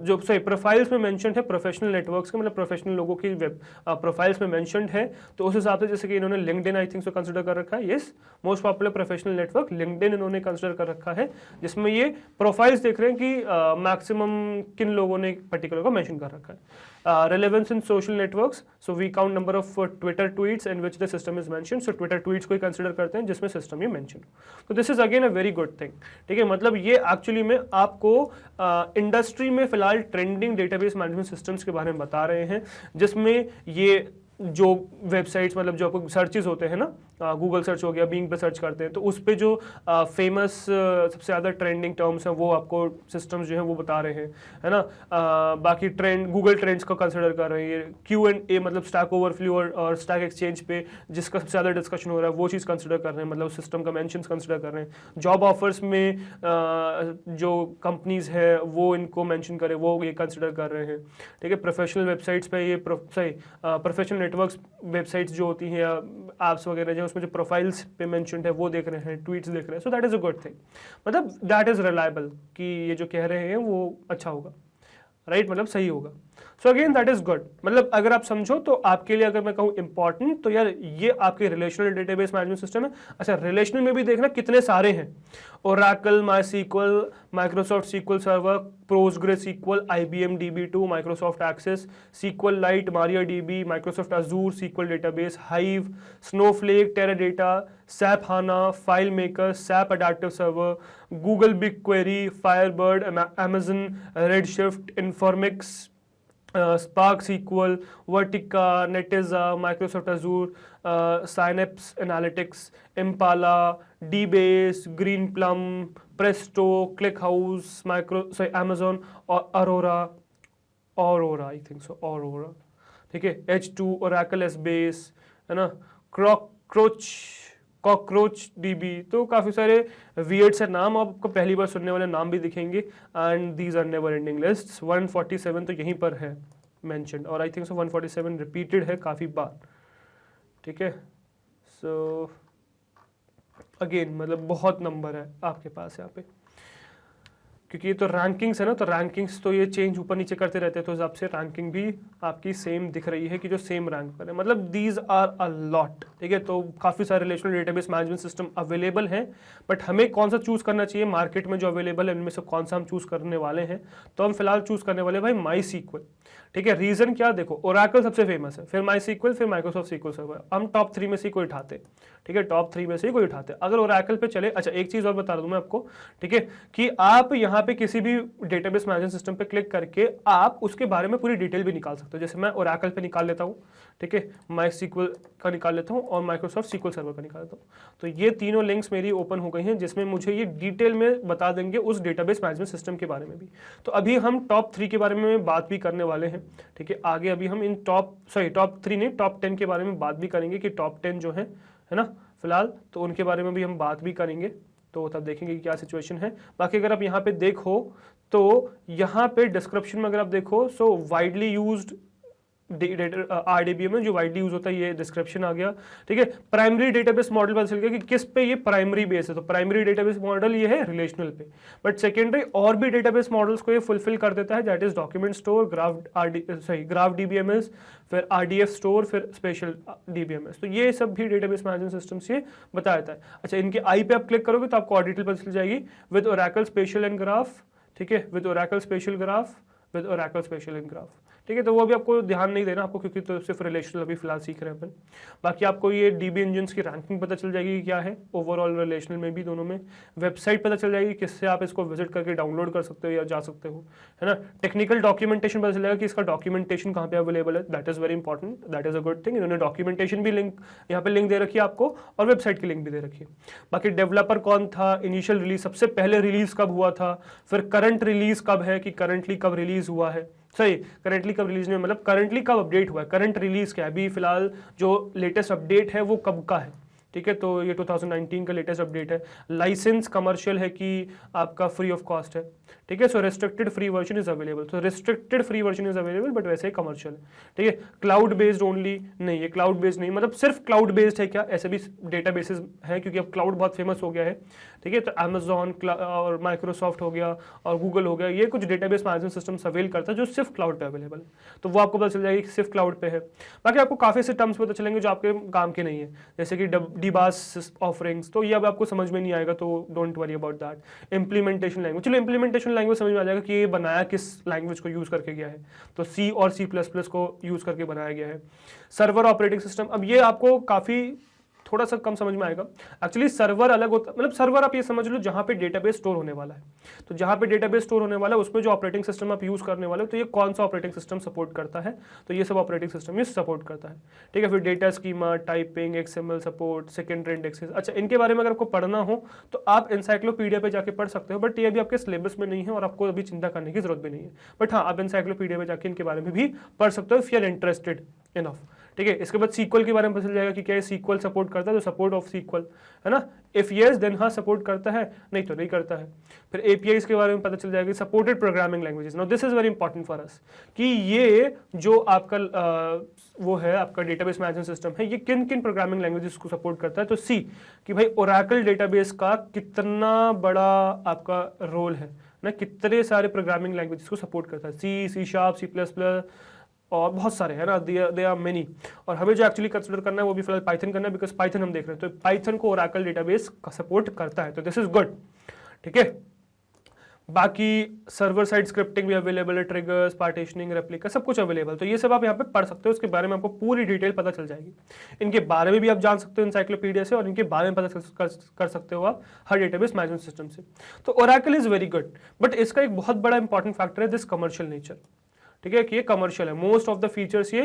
जो सॉरी प्रोफाइल्स में mention है professional networks के, मतलब professional लोगों की वेब प्रोफाइल्स में मेंशनड है, तो उस हिसाब से जैसे कि इन्होंने LinkedIn I think so consider कर रखा है, yes most popular professional network LinkedIn इन्होंने कंसिडर कर रखा है, जिसमें ये प्रोफाइल्स देख रहे हैं कि मैक्सिमम किन लोगों ने पर्टिकुलर को मेंशन कर रखा है। Relevance in social networks, so we count number of Twitter tweets in which the system is mentioned, so Twitter tweets को ही consider करते हैं जिसमें system ये mention हो। तो this is again a very good thing, ठीक है। मतलब ये actually में आपको इंडस्ट्री में फिलहाल ट्रेंडिंग डेटाबेस मैनेजमेंट सिस्टम्स के बारे में बता रहे हैं, जिसमें ये जो वेबसाइट्स मतलब जो आपको सर्चेस होते हैं ना, गूगल सर्च हो गया, बिंग पे सर्च करते हैं, तो उस पे जो फेमस सबसे ज़्यादा ट्रेंडिंग टर्म्स हैं वो आपको सिस्टम्स जो हैं वो बता रहे हैं, है ना। बाकी ट्रेंड गूगल ट्रेंड्स को कंसिडर कर रहे हैं, Q&A मतलब स्टैक ओवरफ्लो और स्टैक एक्सचेंज पे जिसका सबसे ज़्यादा डिस्कशन हो रहा है वो चीज़ कंसिडर कर रहे हैं, मतलब सिस्टम का मेंशंस कंसिडर कर रहे हैं। जॉब ऑफर्स में जो कंपनीज है वो इनको मेंशन करे वो ये कंसिडर कर रहे हैं, ठीक है। प्रोफेशनल वेबसाइट्स पे ये प्रोफेशनल नेटवर्क्स वेबसाइट्स जो होती हैं ऐप्स वगैरह जो उसमें जो प्रोफाइल्स पे मेंशन्ड है वो देख रहे हैं, ट्वीट्स देख रहे हैं, सो that is a good thing, मतलब दैट इज रिलायबल कि ये जो कह रहे हैं वो अच्छा होगा, राइट, मतलब सही होगा। So again that is good, मतलब अगर आप समझो तो आपके लिए अगर मैं कहूँ इंपॉर्टेंट, तो यार ये आपके रिलेशनल डेटाबेस मैनेजमेंट सिस्टम है। अच्छा, रिलेशनल में भी देखना कितने सारे हैं, Oracle, MySQL, Microsoft SQL server, PostgreSQL, IBM DB2, Microsoft Access, SQL Lite, MariaDB, Microsoft Azure SQL database, Hive, Snowflake, Teradata, SAP HANA, FileMaker, SAP Adaptive Server, Google BigQuery, Firebird, Amazon Redshift, Informix, Spark SQL, Vertica, Netezza, Microsoft Azure, Synapse Analytics, Impala, DBase, Greenplum, Presto, ClickHouse, Amazon और Aurora I think so, Aurora, ठीक है। H2, Oracle SBase, है ना, cockroach DB, तो काफ़ी सारे weird से नाम आपको पहली बार सुनने वाले नाम भी दिखेंगे, and these are never ending lists. 147 तो यहीं पर है मेंशन्ड, और आई थिंक सो 147 रिपीटेड है काफ़ी बार, ठीक है। सो अगेन मतलब बहुत नंबर है आपके पास यहाँ पे, क्योंकि ये तो रैंकिंग्स है ना, तो रैंकिंग्स तो ये चेंज ऊपर नीचे करते रहते हैं, तो हिसाब से रैंकिंग भी आपकी सेम दिख रही है कि जो सेम रैंक पर है, मतलब दीज आर अ लॉट, ठीक है। तो काफ़ी सारे relational database management system available हैं, बट हमें कौन सा चूज़ करना चाहिए मार्केट में जो अवेलेबल है उनमें से कौन सा हम चूज़ करने वाले हैं, तो हम फिलहाल चूज़ करने वाले भाई MySQL, ठीक है। रीज़न क्या, देखो ओरेकल सबसे फेमस है, फिर MySQL, फिर माइक्रोसॉफ्ट SQL सर्वर, हम टॉप 3 में से कोई उठाते, ठीक है, टॉप 3 में से कोई उठाते अगर ओरेकल पे चले। अच्छा, एक चीज़ और बता दूं मैं आपको, ठीक है, कि आप यहाँ पे किसी भी डेटाबेस मैनेजमेंट सिस्टम पे क्लिक करके आप उसके बारे में पूरी डिटेल भी निकाल सकते हो। जैसे मैं ओरेकल पे निकाल लेता हूँ, ठीक है, MySQL का निकाल लेता हूँ और माइक्रोसॉफ्ट SQL सर्वर का निकाल लेता हूँ, तो ये तीनों लिंक्स मेरी ओपन हो गई हैं, जिसमें मुझे ये डिटेल में बता देंगे उस डेटाबेस मैनेजमेंट सिस्टम के बारे में भी। तो अभी हम टॉप 3 के बारे में बात भी करने वाले हैं, ठीक है। आगे अभी हम इन टॉप 3 नहीं, टॉप 10 के बारे में बात भी करेंगे कि टॉप 10 जो है ना फिलहाल, तो उनके बारे में भी हम बात भी करेंगे, तो तब देखेंगे कि क्या सिचुएशन है। बाकी अगर आप यहाँ पे देखो तो यहाँ पे डिस्क्रिप्शन में अगर आप देखो, सो वाइडली यूज्ड RDBA में जो वाइडली यूज होता है ये डिस्क्रिप्शन आ गया, ठीक है। प्राइमरी डेटाबेस मॉडल पता चल गया कि किस पे ये प्राइमरी बेस है, तो प्राइमरी डेटाबेस मॉडल ये है रिलेशनल पे, बट सेकेंडरी और भी डेटाबेस मॉडल्स को ये फुलफिल कर देता है, that is document store, graph DBMS, फिर RDF स्टोर, फिर स्पेशल DBMS, तो ये सब भी डेटाबेस मैनेजमेंट सिस्टम्स ये बता देता है। अच्छा, इनके आई पे आप क्लिक करोगे तो आपको और डिटेल पता चल जाएगी, with Oracle special and graph, ठीक है, with Oracle special graph with Oracle special graph. ठीक है, तो वो भी आपको ध्यान नहीं देना आपको, क्योंकि तो सिर्फ रिलेशनल अभी फिलहाल सीख रहे हैं अपन। बाकी आपको ये डीबी इंजन्स की रैंकिंग पता चल जाएगी कि क्या है ओवरऑल रिलेशनल में भी, दोनों में। वेबसाइट पता चल जाएगी किससे आप इसको विजिट करके डाउनलोड कर सकते हो या जा सकते हो, है ना। टेक्निकल डॉक्यूमेंटेशन पता चल जाएगा कि इसका डॉक्यूमेंटेशन कहाँ पे अवेलेबल है, that is very important, that is a good thing. इन्होंने डॉक्यूमेंटेशन भी लिंक यहाँ पे लिंक दे रखी है आपको, और वेबसाइट की लिंक भी दे रखी है। बाकी डेवलपर कौन था, इनिशियल रिलीज, सबसे पहले रिलीज कब हुआ था, फिर करंट रिलीज कब है कि करंटली कब रिलीज हुआ है, सही, करंटली कब रिलीज नहीं, मतलब करंटली कब अपडेट हुआ है, करंट रिलीज क्या है, अभी फिलहाल जो लेटेस्ट अपडेट है वो कब का है। ठीक है, तो ये 2019 का लेटेस्ट अपडेट है। लाइसेंस कमर्शियल है कि आपका फ्री ऑफ कॉस्ट है। ठीक है, so restricted free version is available, तो restricted free version is available, but वैसे ही कमर्शियल है। ठीक है, क्लाउड बेस्ड ओनली नहीं, ये क्लाउड बेस्ड नहीं, मतलब सिर्फ क्लाउड बेस्ड है क्या, ऐसे भी डेटा बेसिस है, क्योंकि अब क्लाउड बहुत फेमस हो गया है। ठीक है, तो अमेजॉन और माइक्रोसॉफ्ट हो गया और गूगल हो गया, ये कुछ डेटाबेस मैनेजमेंट सिस्टम्स अवेल करता है जो सिर्फ क्लाउड पे अवेलेबल है, तो वो आपको पता चल जाएगी कि सिर्फ क्लाउड पे है। बाकी आपको काफ़ी से टर्म्स पता चलेंगे जो आपके काम के नहीं है, जैसे कि डीबास ऑफरिंग्स, तो ये अब आपको समझ में नहीं आएगा, तो don't worry about that. Implementation language, चलो इंप्लीमेंटेशन लैंग्वेज समझ में आ जाएगा कि ये बनाया किस लैंग्वेज को यूज़ करके गया है, तो सी और C++ को यूज़ करके बनाया गया है। सर्वर ऑपरेटिंग सिस्टम, अब ये आपको काफ़ी थोड़ा सा कम समझ में आएगा। एक्चुअली सर्वर अलग होता है, मतलब सर्वर आप ये समझ लो जहाँ पे डेटाबेस स्टोर होने वाला है, तो जहाँ पे डेटाबेस स्टोर होने वाला है उसमें जो ऑपरेटिंग सिस्टम आप यूज़ करने वाले हो, तो ये कौन सा ऑपरेटिंग सिस्टम सपोर्ट करता है, तो ये सब ऑपरेटिंग सिस्टम ये सपोर्ट करता है। ठीक है, फिर data schema, typing, XML support, secondary indexes, अच्छा इनके बारे में अगर आपको पढ़ना हो तो आप इंसाइक्लोपीडिया पे जाके पढ़ सकते हो, बट ये अभी आपके सिलेबस में नहीं है और आपको अभी चिंता करने की जरूरत भी नहीं है। बट हाँ, आप इंसाइक्लोपीडिया पे जाके इनके बारे में भी पढ़ सकते हो if you are interested enough. ठीक है, इसके बाद सीक्वल के बारे में पता चल जाएगा कि क्या सीक्वल सपोर्ट करता है, तो सपोर्ट ऑफ सीक्वल, है ना। इफ यस देन हाँ सपोर्ट करता है, नहीं तो नहीं करता है। फिर APIs के बारे में पता चल जाएगा, supported programming languages, now this is very important for us, कि ये जो आपका वो है आपका डेटाबेस मैनेजमेंट सिस्टम है, ये किन किन प्रोग्रामिंग लैंग्वेजेस को सपोर्ट करता है। तो सी कि भाई ओरेकल डेटाबेस का कितना बड़ा आपका रोल है ना, कितने सारे प्रोग्रामिंग लैंग्वेजेस को सपोर्ट करता है, C#, C++, और बहुत सारे है ना, दे आर मेनी। और हमें जो एक्चुअली कंसिडर करना है वो भी फिलहाल पाइथन करना है, बिकॉज पाइथन हम देख रहे हैं, तो पाइथन को ओरेकल डेटाबेस का सपोर्ट करता है, तो दिस इज गुड। ठीक है, बाकी सर्वर साइड स्क्रिप्टिंग भी अवेलेबल है, ट्रिगर्स, पार्टीशनिंग, रेप्लिका, सब कुछ अवेलेबल, तो ये सब आप यहाँ पे पढ़ सकते हो, उसके बारे में आपको पूरी डिटेल पता चल जाएगी। इनके बारे में भी आप जान सकते हो इंसाइक्लोपीडिया से, और इनके बारे में पता कर सकते हो आप हर डेटाबेस मैनेजमेंट सिस्टम से। तो Oracle is very good, but इसका एक बहुत बड़ा इंपॉर्टेंट फैक्टर है दिस कमर्शियल नेचर। ठीक है, कि ये कमर्शियल है, मोस्ट ऑफ द फीचर्स ये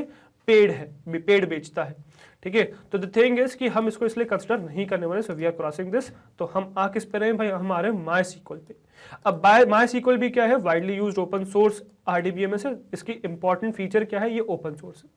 पेड है, पेड बेचता है। ठीक है, तो द थिंग इज कि हम इसको इसलिए कंसिडर नहीं करने वाले, so we are crossing this. तो हम आ किस पे रहे हैं भाई, हम आ रहे हैं MySQL पे। अब MySQL भी क्या है, widely used open source RDBMS है। इसकी इंपॉर्टेंट फीचर क्या है, ये ओपन सोर्स है,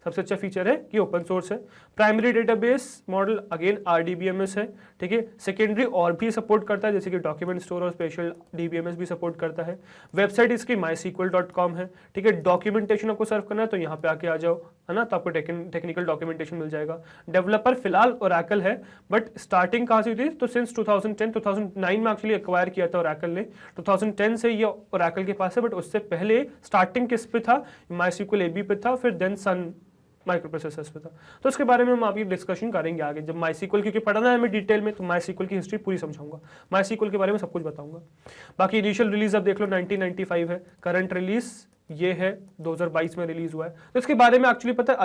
सबसे अच्छा फीचर है कि ओपन सोर्स है। Primary database model again RDBMS है। ठीक है, सेकेंडरी और भी सपोर्ट करता है, जैसे कि डॉक्यूमेंट स्टोर और स्पेशल DBMS भी सपोर्ट करता है। वेबसाइट इसकी mysql.com है। ठीक है, डॉक्यूमेंटेशन आपको सर्व करना है तो यहाँ पे आके आ जाओ, है ना, तो आपको टेक्निकल डॉक्यूमेंटेशन मिल जाएगा। डेवलपर फिलहाल ओरेकल है, बट स्टार्टिंग कहाँ से हुई थी, तो सिंस 2009 में एक्चुअली एक्वायर किया था ओरेकल ने, 2010 से ये ओरेकल के पास है, बट उससे पहले स्टार्टिंग किस पे था, MySQL AB पे था, फिर देन सन माइक्रो प्रोसेसर्स पे था। तो उसके बारे में हम अभी डिस्कशन करेंगे आगे, जब MySQL, क्योंकि पढ़ना है हमें डिटेल में, तो MySQL की हिस्ट्री पूरी समझाऊंगा, MySQL के बारे में सब कुछ बताऊंगा। बाकी इनिशियल रिलीज अब देख लो 1995 है, करंट रिलीज ये है 2022 में रिलीज हुआ है। तो इसके बारे में एक्चुअली पता है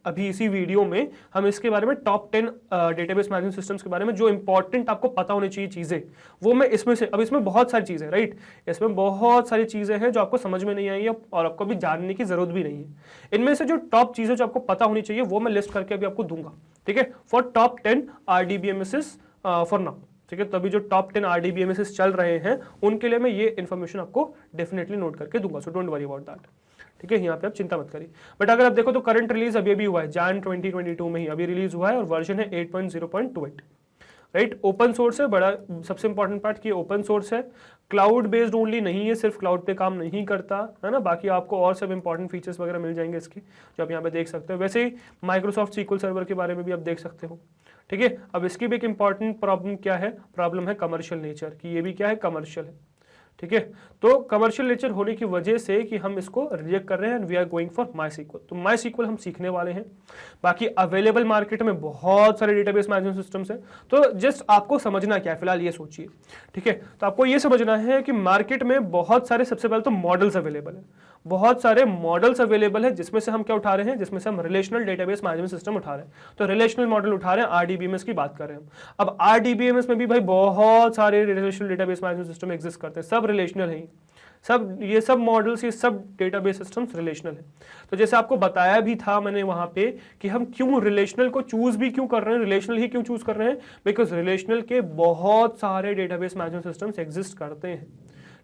अभी इसी वीडियो में हम इसके बारे में टॉप 10 डेटाबेस मैनेजमेंट सिस्टम्स के बारे में जो इंपॉर्टेंट आपको पता होनी चाहिए चीजें, वो मैं इसमें से, अब इसमें बहुत सारी चीजें, राइट, इसमें बहुत सारी चीजें हैं जो आपको समझ में नहीं आई है और आपको अभी जानने की जरूरत भी नहीं है। इनमें से जो टॉप चीजें जो आपको पता होनी चाहिए वो मैं लिस्ट करके अभी आपको दूंगा। ठीक है, for top 10 RDBMS for now. ठीक है, तभी जो टॉप 10 RDBMS चल रहे हैं उनके लिए मैं ये इन्फॉर्मेशन आपको डेफिनेटली नोट करके दूंगा, so don't worry about that. ठीक है, यहाँ पे आप चिंता मत करिए। बट अगर आप देखो तो करंट रिलीज अभी हुआ है, Jan 2022 में ही अभी रिलीज हुआ है, और वर्जन है 8.0.28। राइट, ओपन सोर्स है, बड़ा सबसे इंपॉर्टेंट पार्ट कि ओपन सोर्स है, क्लाउड बेस्ड ओनली नहीं है, सिर्फ क्लाउड पे काम नहीं करता है ना, बाकी आपको और सब इंपॉर्टेंट फीचर्स वगैरह मिल जाएंगे इसके, जो आप यहाँ पे देख सकते हो। वैसे ही माइक्रोसॉफ्ट SQL सर्वर के बारे में भी आप देख सकते हो। ठीक है, अब इसकी भी एक इंपॉर्टेंट प्रॉब्लम क्या है, प्रॉब्लम है कमर्शियल नेचर की, ये भी क्या है, कमर्शियल है। ठीक है। तो कमर्शियल नेचर होने की वजह से कि हम इसको रिजेक्ट कर रहे हैं, we are going for MySQL। तो MySQL हम सीखने वाले हैं। बाकी अवेलेबल मार्केट में बहुत सारे डेटाबेस मैनेजमेंट सिस्टम्स हैं, तो जस्ट आपको समझना क्या है फिलहाल ये सोचिए, ठीक है। तो आपको ये समझना है कि मार्केट में बहुत सारे, सबसे पहले तो मॉडल्स अवेलेबल है, बहुत सारे मॉडल्स अवेलेबल है, जिसमें से हम क्या उठा रहे हैं, जिसमें से हम रिलेशनल डेटाबेस मैनेजमेंट सिस्टम उठा रहे हैं। तो रिलेशनल मॉडल उठा रहे हैं, RDBMS की बात कर रहे हैं हम। अब RDBMS में भी भाई बहुत सारे relational database management system exist करते हैं, सब रिलेशनल हैं, सब ये सब मॉडल्स, ये सब डेटाबेस सिस्टम्स रिलेशनल है। तो जैसे आपको बताया भी था मैंने वहां पे कि हम क्यों रिलेशनल को चूज भी क्यों कर रहे हैं, रिलेशनल ही क्यों चूज कर रहे हैं, बिकॉज रिलेशनल के बहुत सारे डेटाबेस मैनेजमेंट सिस्टम्स एग्जिस्ट करते हैं,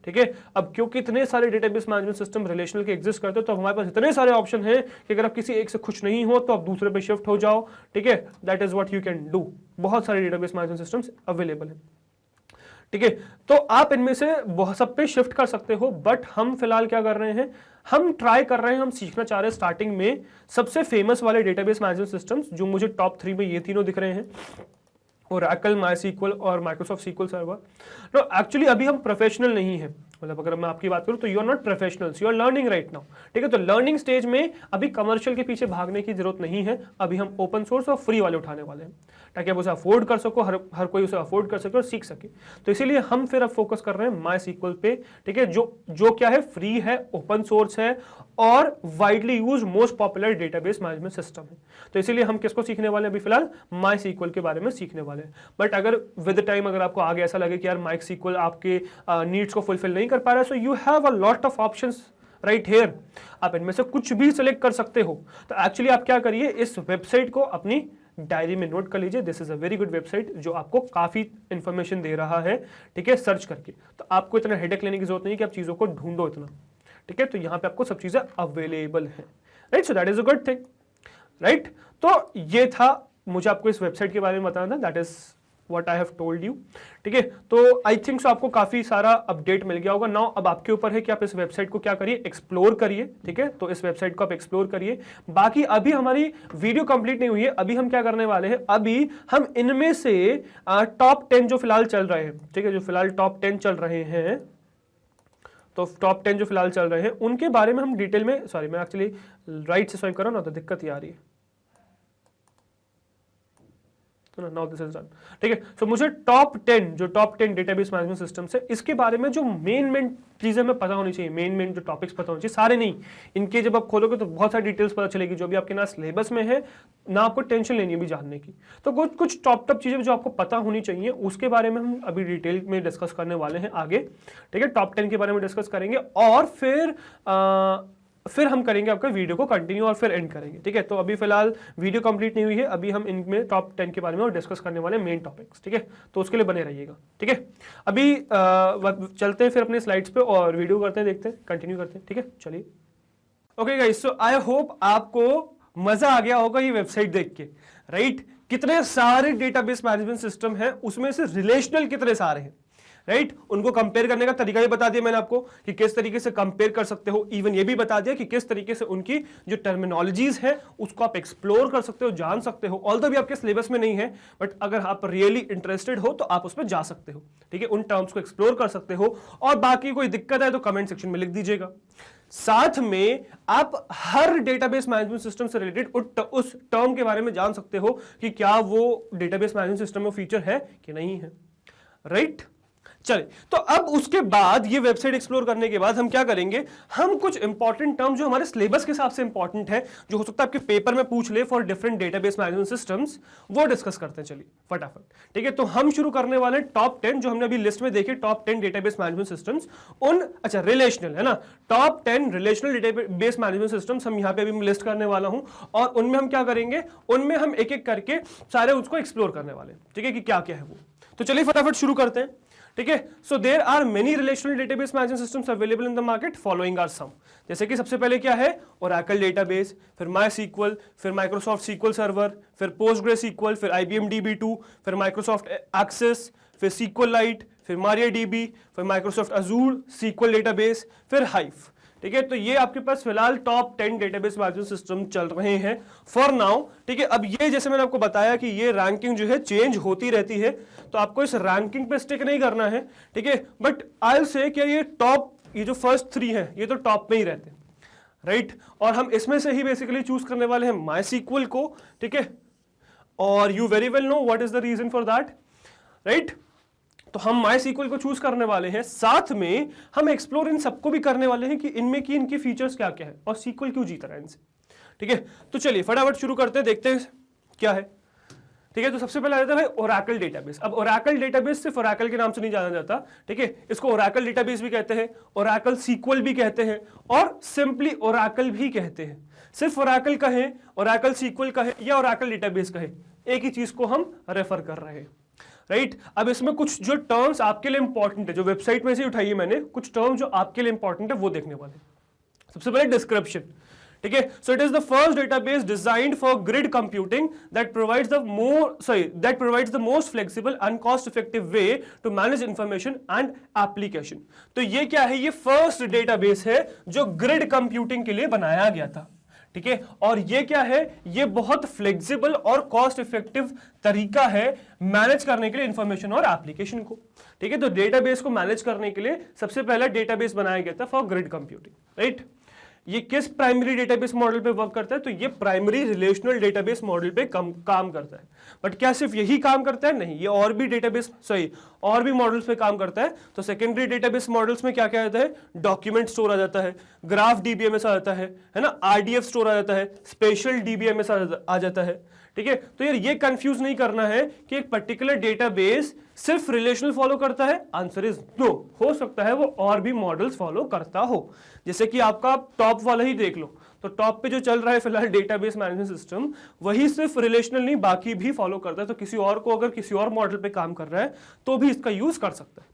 ठीक है। अब क्योंकि इतने सारे डेटाबेस मैनेजमेंट सिस्टम रिलेशनल के एग्जिस्ट करते हैं, तो हमारे पास इतने सारे ऑप्शन हैं कि अगर आप किसी एक से खुश नहीं हो तो आप दूसरे पे शिफ्ट हो जाओ, ठीक है। That is what you can do. बहुत सारे डेटाबेस मैनेजमेंट सिस्टम्स अवेलेबल हैं, ठीक है। तो आप इनमें से बहुत सब पे शिफ्ट कर सकते हो, बट हम फिलहाल क्या कर रहे हैं, हम ट्राई कर रहे हैं, हम सीखना चाह रहे हैं स्टार्टिंग में सबसे फेमस वाले डेटाबेस मैनेजमेंट सिस्टम्स, जो मुझे टॉप 3 में ये तीनों दिख रहे हैं, Oracle, MySQL और Microsoft SQL सर्वर। तो एक्चुअली अभी हम प्रोफेशनल नहीं है, मतलब अगर मैं आपकी बात करूं तो you are not professionals, you are learning right now, ठीक है। तो लर्निंग स्टेज में अभी कमर्शियल के पीछे भागने की जरूरत नहीं है, अभी हम ओपन सोर्स और फ्री वाले उठाने वाले हैं, ताकि आप उसे अफोर्ड कर सको, हर कोई उसे अफोर्ड कर सके और सीख सके। तो इसीलिए हम फिर अब फोकस कर रहे हैं MySQL पे, ठीक है, जो क्या है, फ्री है, ओपन सोर्स है और widely use most popular database management system है। तो इसीलिए हम किसको सीखने वाले हैं अभी फिलहाल, MySQL के बारे में सीखने वाले हैं। बट अगर विद टाइम अगर आपको आगे ऐसा लगे कि यार MySQL आपके नीड्स को फुलफिल नहीं कर पा रहा है, so you have a lot of options right here, आप इनमें से कुछ भी सिलेक्ट कर सकते हो। तो एक्चुअली आप क्या करिए, इस वेबसाइट को अपनी डायरी में नोट कर लीजिए, this is a very good website जो आपको काफी इंफॉर्मेशन दे रहा है, ठीक है, सर्च करके। तो आपको इतना हेडेक लेने की जरूरत नहीं कि आप चीजों को ढूंढो इतना, ठीक है। तो यहां पे आपको सब चीजें अवेलेबल है, right. So that is a good thing, right. तो ये था मुझे आपको इस वेबसाइट के बारे में बताना था, that is what I have told you, ठीक है। तो आई थिंक सो आपको काफी सारा अपडेट मिल गया होगा। नाउ अब आपके ऊपर है कि आप इस वेबसाइट को क्या करिए, एक्सप्लोर करिए, ठीक है। तो इस वेबसाइट को आप एक्सप्लोर करिए। बाकी अभी हमारी वीडियो कंप्लीट नहीं हुई है, अभी हम क्या करने वाले हैं, अभी हम इनमें से टॉप 10 जो फिलहाल चल रहे हैं, ठीक है, जो फिलहाल टॉप 10 चल रहे हैं, तो टॉप 10 जो फिलहाल चल रहे हैं उनके बारे में हम डिटेल में, सॉरी मैं एक्चुअली राइट से स्वाइप कर रहा हूं ना, तो दिक्कत ही आ रही है। नाउ दिस इज डन, ठीक है। सो मुझे टॉप 10 डेटाबेस मैनेजमेंट सिस्टम्स है, इसके बारे में जो मेन चीजें में पता होनी चाहिए, मेन जो टॉपिक्स पता होनी चाहिए, सारे नहीं, इनके जब आप खोलोगे तो बहुत सारी डिटेल्स पता चलेगी जो भी आपके ना सिलेबस में है, ना आपको टेंशन लेनी है भी जानने की। तो कुछ टॉप चीजें जो आपको पता होनी चाहिए उसके बारे में हम अभी डिटेल में डिस्कस करने वाले हैं आगे, ठीक है। टॉप 10 के बारे में डिस्कस करेंगे और फिर हम करेंगे आपका वीडियो को कंटिन्यू और फिर एंड करेंगे, ठीक है। तो अभी फिलहाल वीडियो कंप्लीट नहीं हुई है, अभी हम इनमें टॉप 10 के बारे में और डिस्कस करने वाले मेन टॉपिक्स, ठीक है। तो उसके लिए बने रहिएगा, ठीक है। अभी चलते हैं फिर अपने स्लाइड्स पे और वीडियो करते हैं, देखते हैं, कंटिन्यू करते हैं, ठीक है। चलिए, okay guys, so I hope आपको मजा आ गया होगा ये वेबसाइट देख के, राइट। कितने सारे डेटाबेस मैनेजमेंट सिस्टम है, उसमें से रिलेशनल कितने सारे हैं, राइट। उनको कंपेयर करने का तरीका भी बता दिया मैंने आपको कि किस तरीके से कंपेयर कर सकते हो, इवन ये भी बता दिया कि किस तरीके से उनकी जो टर्मिनोलॉजीज है उसको आप एक्सप्लोर कर सकते हो, जान सकते हो। ऑल्दो भी आपके सिलेबस में नहीं है, बट अगर आप रियली इंटरेस्टेड हो तो आप उसमें जा सकते हो, ठीक है, उन टर्म्स को एक्सप्लोर कर सकते हो। और बाकी कोई दिक्कत है तो कमेंट सेक्शन में लिख दीजिएगा। साथ में आप हर डेटाबेस मैनेजमेंट सिस्टम से रिलेटेड उस टर्म के बारे में जान सकते हो कि क्या वो डेटाबेस मैनेजमेंट सिस्टम में फीचर है कि नहीं है, राइट। चलिए, तो अब उसके बाद ये वेबसाइट एक्सप्लोर करने के बाद हम क्या करेंगे, हम कुछ इंपॉर्टेंट टर्म जो हमारे सिलेबस के हिसाब से इंपॉर्टेंट है, जो हो सकता है आपके पेपर में पूछ ले for different database management systems, वो डिस्कस करते हैं। चलिए फटाफट, ठीक है। तो हम शुरू करने वाले हैं टॉप 10 जो हमने अभी लिस्ट में देखे, टॉप 10 डेटाबेस मैनेजमेंट सिस्टम्स, अच्छा रिलेशनल है ना, top 10 relational database management systems हम यहाँ पे अभी लिस्ट करने वाला हूं। और उनमें हम क्या करेंगे, उनमें हम एक एक करके सारे उसको एक्सप्लोर करने वाले, ठीक है, कि क्या क्या है वो। तो चलिए फटाफट शुरू करते हैं, ठीक है। So there are many relational database management systems available in the market, following are some. जैसे कि सबसे पहले क्या है, Oracle डेटाबेस, फिर MySQL, फिर Microsoft SQL सर्वर, फिर PostgreSQL, फिर IBM DB2, फिर Microsoft Access, फिर SQLite, फिर MariaDB, फिर Microsoft Azure SQL डेटाबेस, फिर Hive, ठीक है। तो ये आपके पास फिलहाल टॉप 10 डेटाबेस मैनेजमेंट सिस्टम चल रहे हैं फॉर नाउ, ठीक है। अब ये जैसे मैंने आपको बताया कि ये रैंकिंग जो है चेंज होती रहती है, तो आपको इस रैंकिंग पे स्टिक नहीं करना है, ठीक है। बट आई विल से कि ये टॉप, ये जो फर्स्ट 3 है ये तो टॉप में ही रहते हैं, राइट। और हम इसमें से ही बेसिकली चूज करने वाले हैं MySQL को, ठीक है। और you very well know what is the reason for that, right. तो हम MySQL को चूज करने वाले हैं, साथ में हम एक्सप्लोर इन सबको भी करने वाले हैं कि इनमें की इनके फीचर्स क्या क्या है और SQL क्यों जीत रहा है इनसे, ठीक है। तो चलिए फटाफट शुरू करते हैं, देखते हैं क्या है, ठीक है। तो सबसे पहले आता है ओरेकल डेटाबेस। अब ओरेकल डेटाबेस सिर्फ ओरेकल के नाम से नहीं जाना जाता, ठीक है। इसको ओरेकल डेटाबेस भी कहते हैं, ओरेकल SQL भी कहते हैं और सिंपली ओरेकल भी कहते हैं। सिर्फ ओरेकल कहें, ओरेकल SQL कहें या ओरेकल डेटाबेस कहें, एक ही चीज को हम रेफर कर रहे हैं, राइट। अब इसमें कुछ जो टर्म्स आपके लिए इंपॉर्टेंट है, जो वेबसाइट में से उठाई है मैंने, कुछ टर्म जो आपके लिए इंपॉर्टेंट है वो देखने वाले। सबसे पहले डिस्क्रिप्शन, ठीक है। So it is the first database designed for grid computing that provides the most flexible and cost effective way to manage information and application. तो ये क्या है, ये फर्स्ट डेटाबेस है जो ग्रिड कंप्यूटिंग के लिए बनाया गया था, ठीक है। और ये क्या है, ये बहुत फ्लेक्सिबल और कॉस्ट इफेक्टिव तरीका है मैनेज करने के लिए इंफॉर्मेशन और एप्लीकेशन को, ठीक है। तो डेटाबेस को मैनेज करने के लिए सबसे पहला डेटाबेस बनाया गया था फॉर ग्रिड कंप्यूटिंग, राइट। ये किस प्राइमरी डेटाबेस मॉडल पे वर्क करता है, तो ये प्राइमरी रिलेशनल डेटाबेस मॉडल पे काम करता है। बट क्या सिर्फ यही काम करता है, नहीं, ये और भी डेटाबेस और भी मॉडल्स पे काम करता है। तो सेकेंडरी डेटाबेस मॉडल्स में क्या क्या आता है, डॉक्यूमेंट स्टोर आ जाता है, ग्राफ डीबीएमएस आ जाता है ना, आरडीएफ स्टोर आ जाता है, स्पेशल डीबीएमएस आ जाता है, ठीक है। तो यार ये कंफ्यूज नहीं करना है कि एक पर्टिकुलर डेटाबेस सिर्फ रिलेशनल फॉलो करता है, आंसर इज नो। हो सकता है वो और भी मॉडल्स फॉलो करता हो, जैसे कि आपका टॉप वाला ही देख लो। तो टॉप पे जो चल रहा है फिलहाल डेटाबेस मैनेजमेंट सिस्टम, वही सिर्फ रिलेशनल नहीं बाकी भी फॉलो करता है। तो किसी और को अगर किसी और मॉडल पे काम कर रहा है तो भी इसका यूज कर सकता है,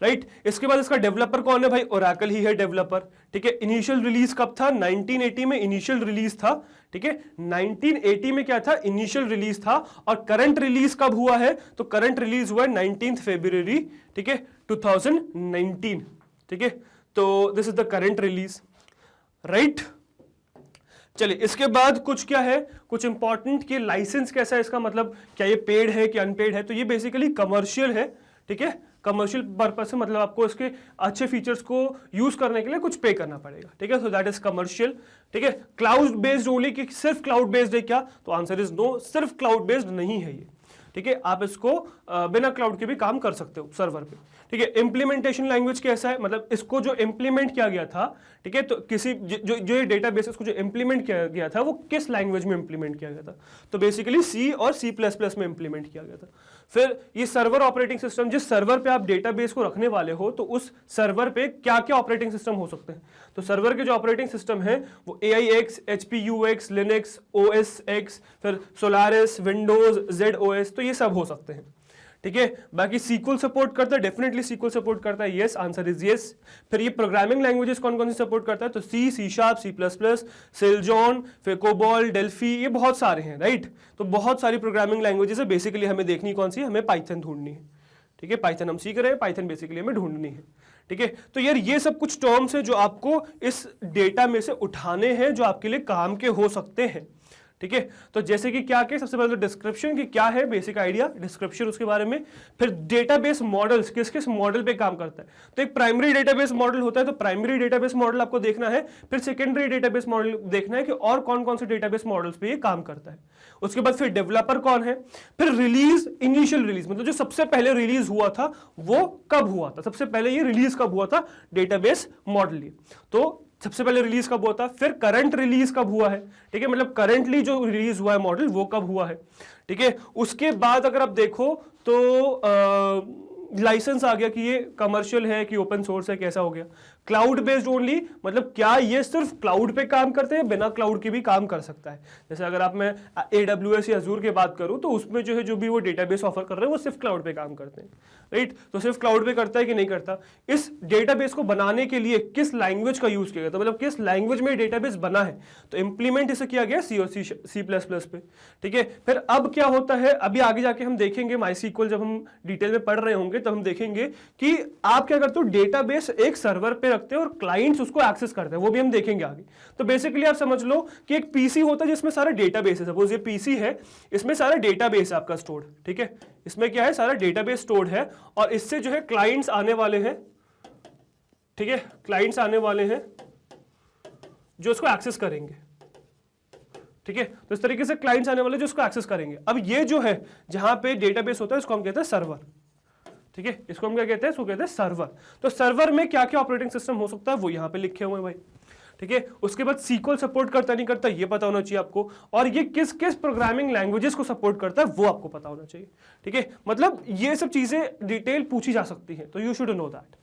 राइट। इसके बाद इसका डेवलपर कौन है भाई, ओरेकल ही है डेवलपर, ठीक है। इनिशियल रिलीज कब था, 1980 में इनिशियल रिलीज था, ठीक है। 1980 में क्या था, इनिशियल रिलीज था। और करंट रिलीज कब हुआ है, तो करंट रिलीज हुआ है 19 फरवरी, ठीक है, 2019, ठीक है। तो this is the current release, right. चलिए इसके बाद कुछ क्या है, कुछ इंपॉर्टेंट कि लाइसेंस कैसा है इसका, मतलब क्या ये पेड है कि अनपेड है। तो ये बेसिकली कमर्शियल है, ठीक है। कमर्शियल पर्पज से मतलब आपको इसके अच्छे फीचर्स को यूज करने के लिए कुछ पे करना पड़ेगा, ठीक है। सो दैट इज कमर्शियल, ठीक है। क्लाउड बेस्ड ओनली, कि सिर्फ क्लाउड बेस्ड है क्या, तो आंसर इज नो, सिर्फ क्लाउड बेस्ड नहीं है ये, ठीक है। आप इसको बिना क्लाउड के भी काम कर सकते हो सर्वर पे, ठीक है। इंप्लीमेंटेशन लैंग्वेज कैसा है, मतलब इसको जो इंप्लीमेंट किया गया था, ठीक है, तो किसी जो ये डेटाबेस को जो इंप्लीमेंट किया गया था वो किस लैंग्वेज में इंप्लीमेंट किया गया था, तो बेसिकली C और C++ में इंप्लीमेंट किया गया था। फिर ये सर्वर ऑपरेटिंग सिस्टम, जिस सर्वर पे आप डेटाबेस को रखने वाले हो, तो उस सर्वर पे क्या क्या ऑपरेटिंग सिस्टम हो सकते हैं, तो सर्वर के जो ऑपरेटिंग सिस्टम है वो AIX, HP/UX, Linux, OS X, फिर सोलारिस, विंडोज, ZOS, तो ये सब हो सकते हैं, ठीक है। बाकी SQL सपोर्ट करता है, डेफिनेटली SQL सपोर्ट करता है, यस, आंसर इज यस। फिर ये प्रोग्रामिंग लैंग्वेजेस कौन कौन सी सपोर्ट करता है, तो C, C#, C++, सेलजॉन, फिर कोबॉल, डेल्फी, ये बहुत सारे हैं, राइट। तो बहुत सारी प्रोग्रामिंग लैंग्वेजेस है, बेसिकली हमें देखनी कौन सी, हमें पाइथन ढूंढनी है, ठीक है। पाइथन हम सीख रहे हैं, पाइथन बेसिकली हमें ढूंढनी है, ठीक है। तो यार ये सब कुछ टर्म्स है जो आपको इस डेटा में से उठाने हैं, जो आपके लिए काम के हो सकते हैं, ठीक है। तो जैसे कि क्या सबसे पहले तो डिस्क्रिप्शन की क्या है, बेसिक आइडिया डिस्क्रिप्शन उसके बारे में। फिर डेटाबेस मॉडल्स, किस किस मॉडल पे काम करता है, तो एक प्राइमरी डेटाबेस मॉडल होता है, तो प्राइमरी डेटाबेस मॉडल आपको देखना है। फिर सेकेंडरी डेटाबेस मॉडल देखना है कि और कौन कौन से डेटाबेस मॉडल्स पे ये काम करता है। उसके बाद फिर डेवलपर कौन है, फिर रिलीज, इनिशियल रिलीज, मतलब जो सबसे पहले रिलीज हुआ था वो कब हुआ था, सबसे पहले ये रिलीज कब हुआ था डेटाबेस मॉडल, तो सबसे पहले रिलीज कब हुआ था। फिर करंट रिलीज कब हुआ है, ठीक है, मतलब करंटली जो रिलीज हुआ है मॉडल वो कब हुआ है, ठीक है। उसके बाद अगर आप देखो तो लाइसेंस आ गया कि ये कमर्शियल है कि ओपन सोर्स है, कैसा हो गया। क्लाउड बेस्ड ओनली, मतलब क्या ये सिर्फ क्लाउड पे काम करते हैं, बिना क्लाउड के भी काम कर सकता है। जैसे अगर आप मैं AWS या Azure की बात करूं तो उसमें जो है जो भी वो डेटाबेस ऑफर कर रहे हैं वो सिर्फ क्लाउड पे काम करते हैं, राइट। तो सिर्फ क्लाउड पे करता है कि नहीं करता। इस डेटाबेस को बनाने के लिए किस लैंग्वेज का यूज किया गया, तो मतलब किस लैंग्वेज में डेटाबेस बना है, तो इंप्लीमेंट इसे किया गया C और C++ पे, ठीक है। फिर अब क्या होता है, अभी आगे जाके हम देखेंगे MySQL जब हम डिटेल में पढ़ रहे होंगे तब हम देखेंगे कि आप क्या करते हो, डेटाबेस एक सर्वर पे रखते हैं और क्लाइंट्स उसको एक्सेस करते हैं, वो भी हम देखेंगे आगे। तो बेसिकली आप समझ लो कि एक पीसी होता है जिसमें सारा डेटाबेस है, सपोज ये पीसी है, इसमें सारा डेटाबेस है आपका स्टोर्ड, ठीक है, इसमें क्या है, सारा डेटाबेस स्टोर्ड है, और इससे जो है क्लाइंट्स आने वाले हैं, ठीक है, क्लाइंट्स आने वाले हैं जो उसको एक्सेस करेंगे, ठीक है। तो इस तरीके से क्लाइंट्स आने वाले जो उसको एक्सेस करेंगे। अब ये जो है जहां पे डेटाबेस होता है इसको हम कहते हैं सर्वर, ठीक है, इसको हम क्या कहते हैं, इसको कहते हैं सर्वर। तो सर्वर में क्या क्या ऑपरेटिंग सिस्टम हो सकता है वो यहां पे लिखे हुए हैं भाई, ठीक है। उसके बाद सीक्वल सपोर्ट करता नहीं करता ये पता होना चाहिए आपको, और ये किस किस प्रोग्रामिंग लैंग्वेजेस को सपोर्ट करता है वो आपको पता होना चाहिए, ठीक है। मतलब ये सब चीजें डिटेल पूछी जा सकती है, तो you should know that,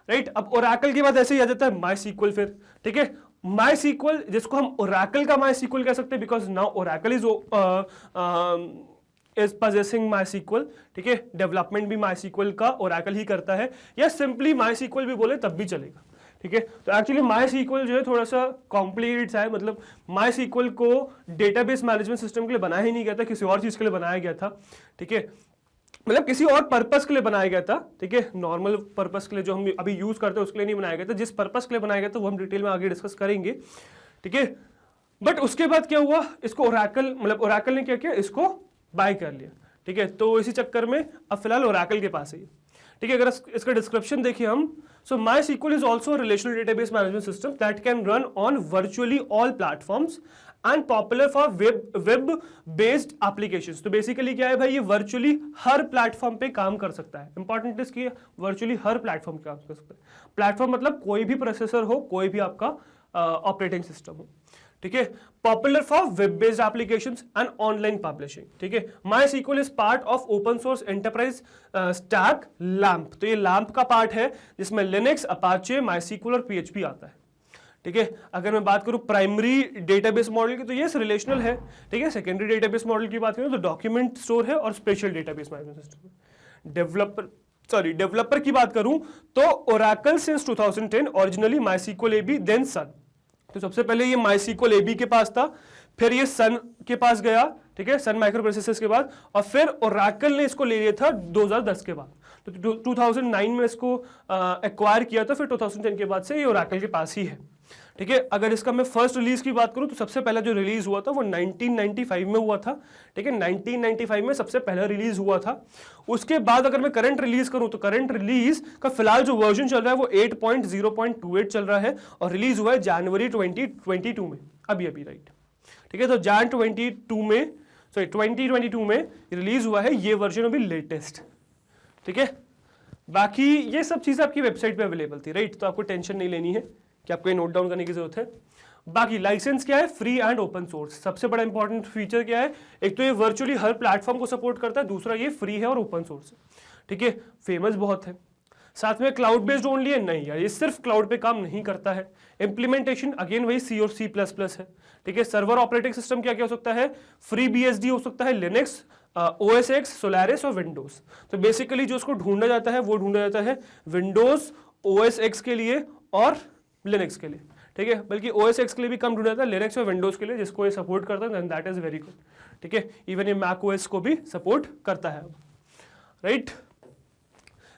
right. अब ओरेकल के बाद ऐसे ही आ जाता है माई सीक्वल, फिर ठीक है, माई सीक्वल जिसको हम ओरेकल का माई सीक्वल कह सकते हैं, because now Oracle is possessing MySQL, ठीक है, डेवलपमेंट भी MySQL का ओरेकल ही करता है, या सिंपली MySQL भी बोले तब भी चलेगा, ठीक है। तो एक्चुअली MySQL जो है थोड़ा सा कॉम्प्लिकेटेड सा है, मतलब MySQL को डेटाबेस मैनेजमेंट सिस्टम के लिए बनाया ही नहीं गया था, किसी और चीज के लिए बनाया गया था, ठीक है, मतलब किसी और पर्पस के लिए बनाया गया था, ठीक है, नॉर्मल पर्पस के लिए जो हम अभी यूज करते हैं उसके लिए नहीं बनाया गया था, जिस पर्पस के लिए बनाया गया था वो हम डिटेल में आगे डिस्कस करेंगे, ठीक है। बट उसके बाद क्या हुआ, इसको ओरेकल, मतलब ओरेकल ने क्या किया, इसको बाय कर लिया, ठीक है। तो इसी चक्कर में अब फिलहाल ओरेकल के पास है, ठीक है। अगर इसका डिस्क्रिप्शन देखिए हम, सो MySQL is also relational database management system that can run on virtually all platforms and popular for web based applications. तो बेसिकली क्या है भाई, ये वर्चुअली हर प्लेटफॉर्म पे काम कर सकता है, इंपॉर्टेंट इसकी वर्चुअली हर प्लेटफॉर्म पे काम कर सकता है। प्लेटफॉर्म मतलब कोई भी प्रोसेसर हो, कोई भी आपका ऑपरेटिंग सिस्टम हो, ठीक है। Popular for web based applications and online publishing, ठीक है। MySQL is part of open source enterprise stack lamp. तो ये लैम्प का पार्ट है जिसमें लिनक्स, अपाचे, MySQL और PHP आता है, ठीक है। अगर मैं बात करूं प्राइमरी डेटाबेस मॉडल की तो ये रिलेशनल है, ठीक है। सेकेंडरी डेटाबेस मॉडल की बात करूं तो डॉक्यूमेंट स्टोर है और स्पेशल डेटाबेस मैनेजमेंट सिस्टम है। डेवलपर की बात करूं तो Oracle since 2010 originally MySQL AB then Sun. तो सबसे पहले ये MySQL AB के पास था, फिर ये सन के पास गया, ठीक है, सन माइक्रो प्रोसेसर्स के बाद, और फिर ओरेकल ने इसको ले लिया था 2010 के बाद। तो 2009 में इसको एक्वायर किया था, फिर 2010 के बाद से ये ओरेकल के पास ही है, ठीक है। अगर इसका मैं फर्स्ट रिलीज की बात करूं तो सबसे पहला जो रिलीज हुआ था वो 1995 में हुआ था, ठीक है, 1995 में सबसे पहला रिलीज हुआ था। उसके बाद अगर मैं करंट रिलीज करूं तो करंट रिलीज का फिलहाल जो वर्जन चल रहा है वो 8.0.28 चल रहा है, और रिलीज हुआ है जनवरी 2022 में, अभी राइट, ठीक है। तो जैन 2022 में रिलीज हुआ है ये वर्जन, अभी लेटेस्ट, ठीक है। बाकी ये सब चीजें आपकी वेबसाइट पे अवेलेबल थी, राइट, तो आपको टेंशन नहीं लेनी है कि आपको ये नोट डाउन करने की जरूरत है। बाकी लाइसेंस क्या है, फ्री एंड ओपन सोर्स। सबसे बड़ा इंपॉर्टेंट फीचर क्या है, एक तो ये वर्चुअली हर प्लेटफॉर्म को सपोर्ट करता है, दूसरा ये फ्री है और ओपन सोर्स है, ठीक है। फेमस बहुत है, साथ में क्लाउड बेस्ड ओनली है, नहीं यार ये सिर्फ क्लाउड पे काम नहीं करता है। इंप्लीमेंटेशन अगेन वही C और C++ है, ठीक है। सर्वर ऑपरेटिंग सिस्टम क्या क्या हो सकता है, फ्री BSD हो सकता है, लिनक्स, OS X, सोलारिस और विंडोज। तो बेसिकली जो उसको ढूंढा जाता है वो ढूंढा जाता है विंडोज, OS X के लिए और लिनक्स के लिए, ठीक है। बल्कि OS X के लिए भी कम ढूंढा जाता है, लिनक्स और विंडोज के लिए जिसको ये सपोर्ट करता है, दैट इज वेरी गुड, ठीक है। इवन ये मैक OS को भी सपोर्ट करता है, राइट।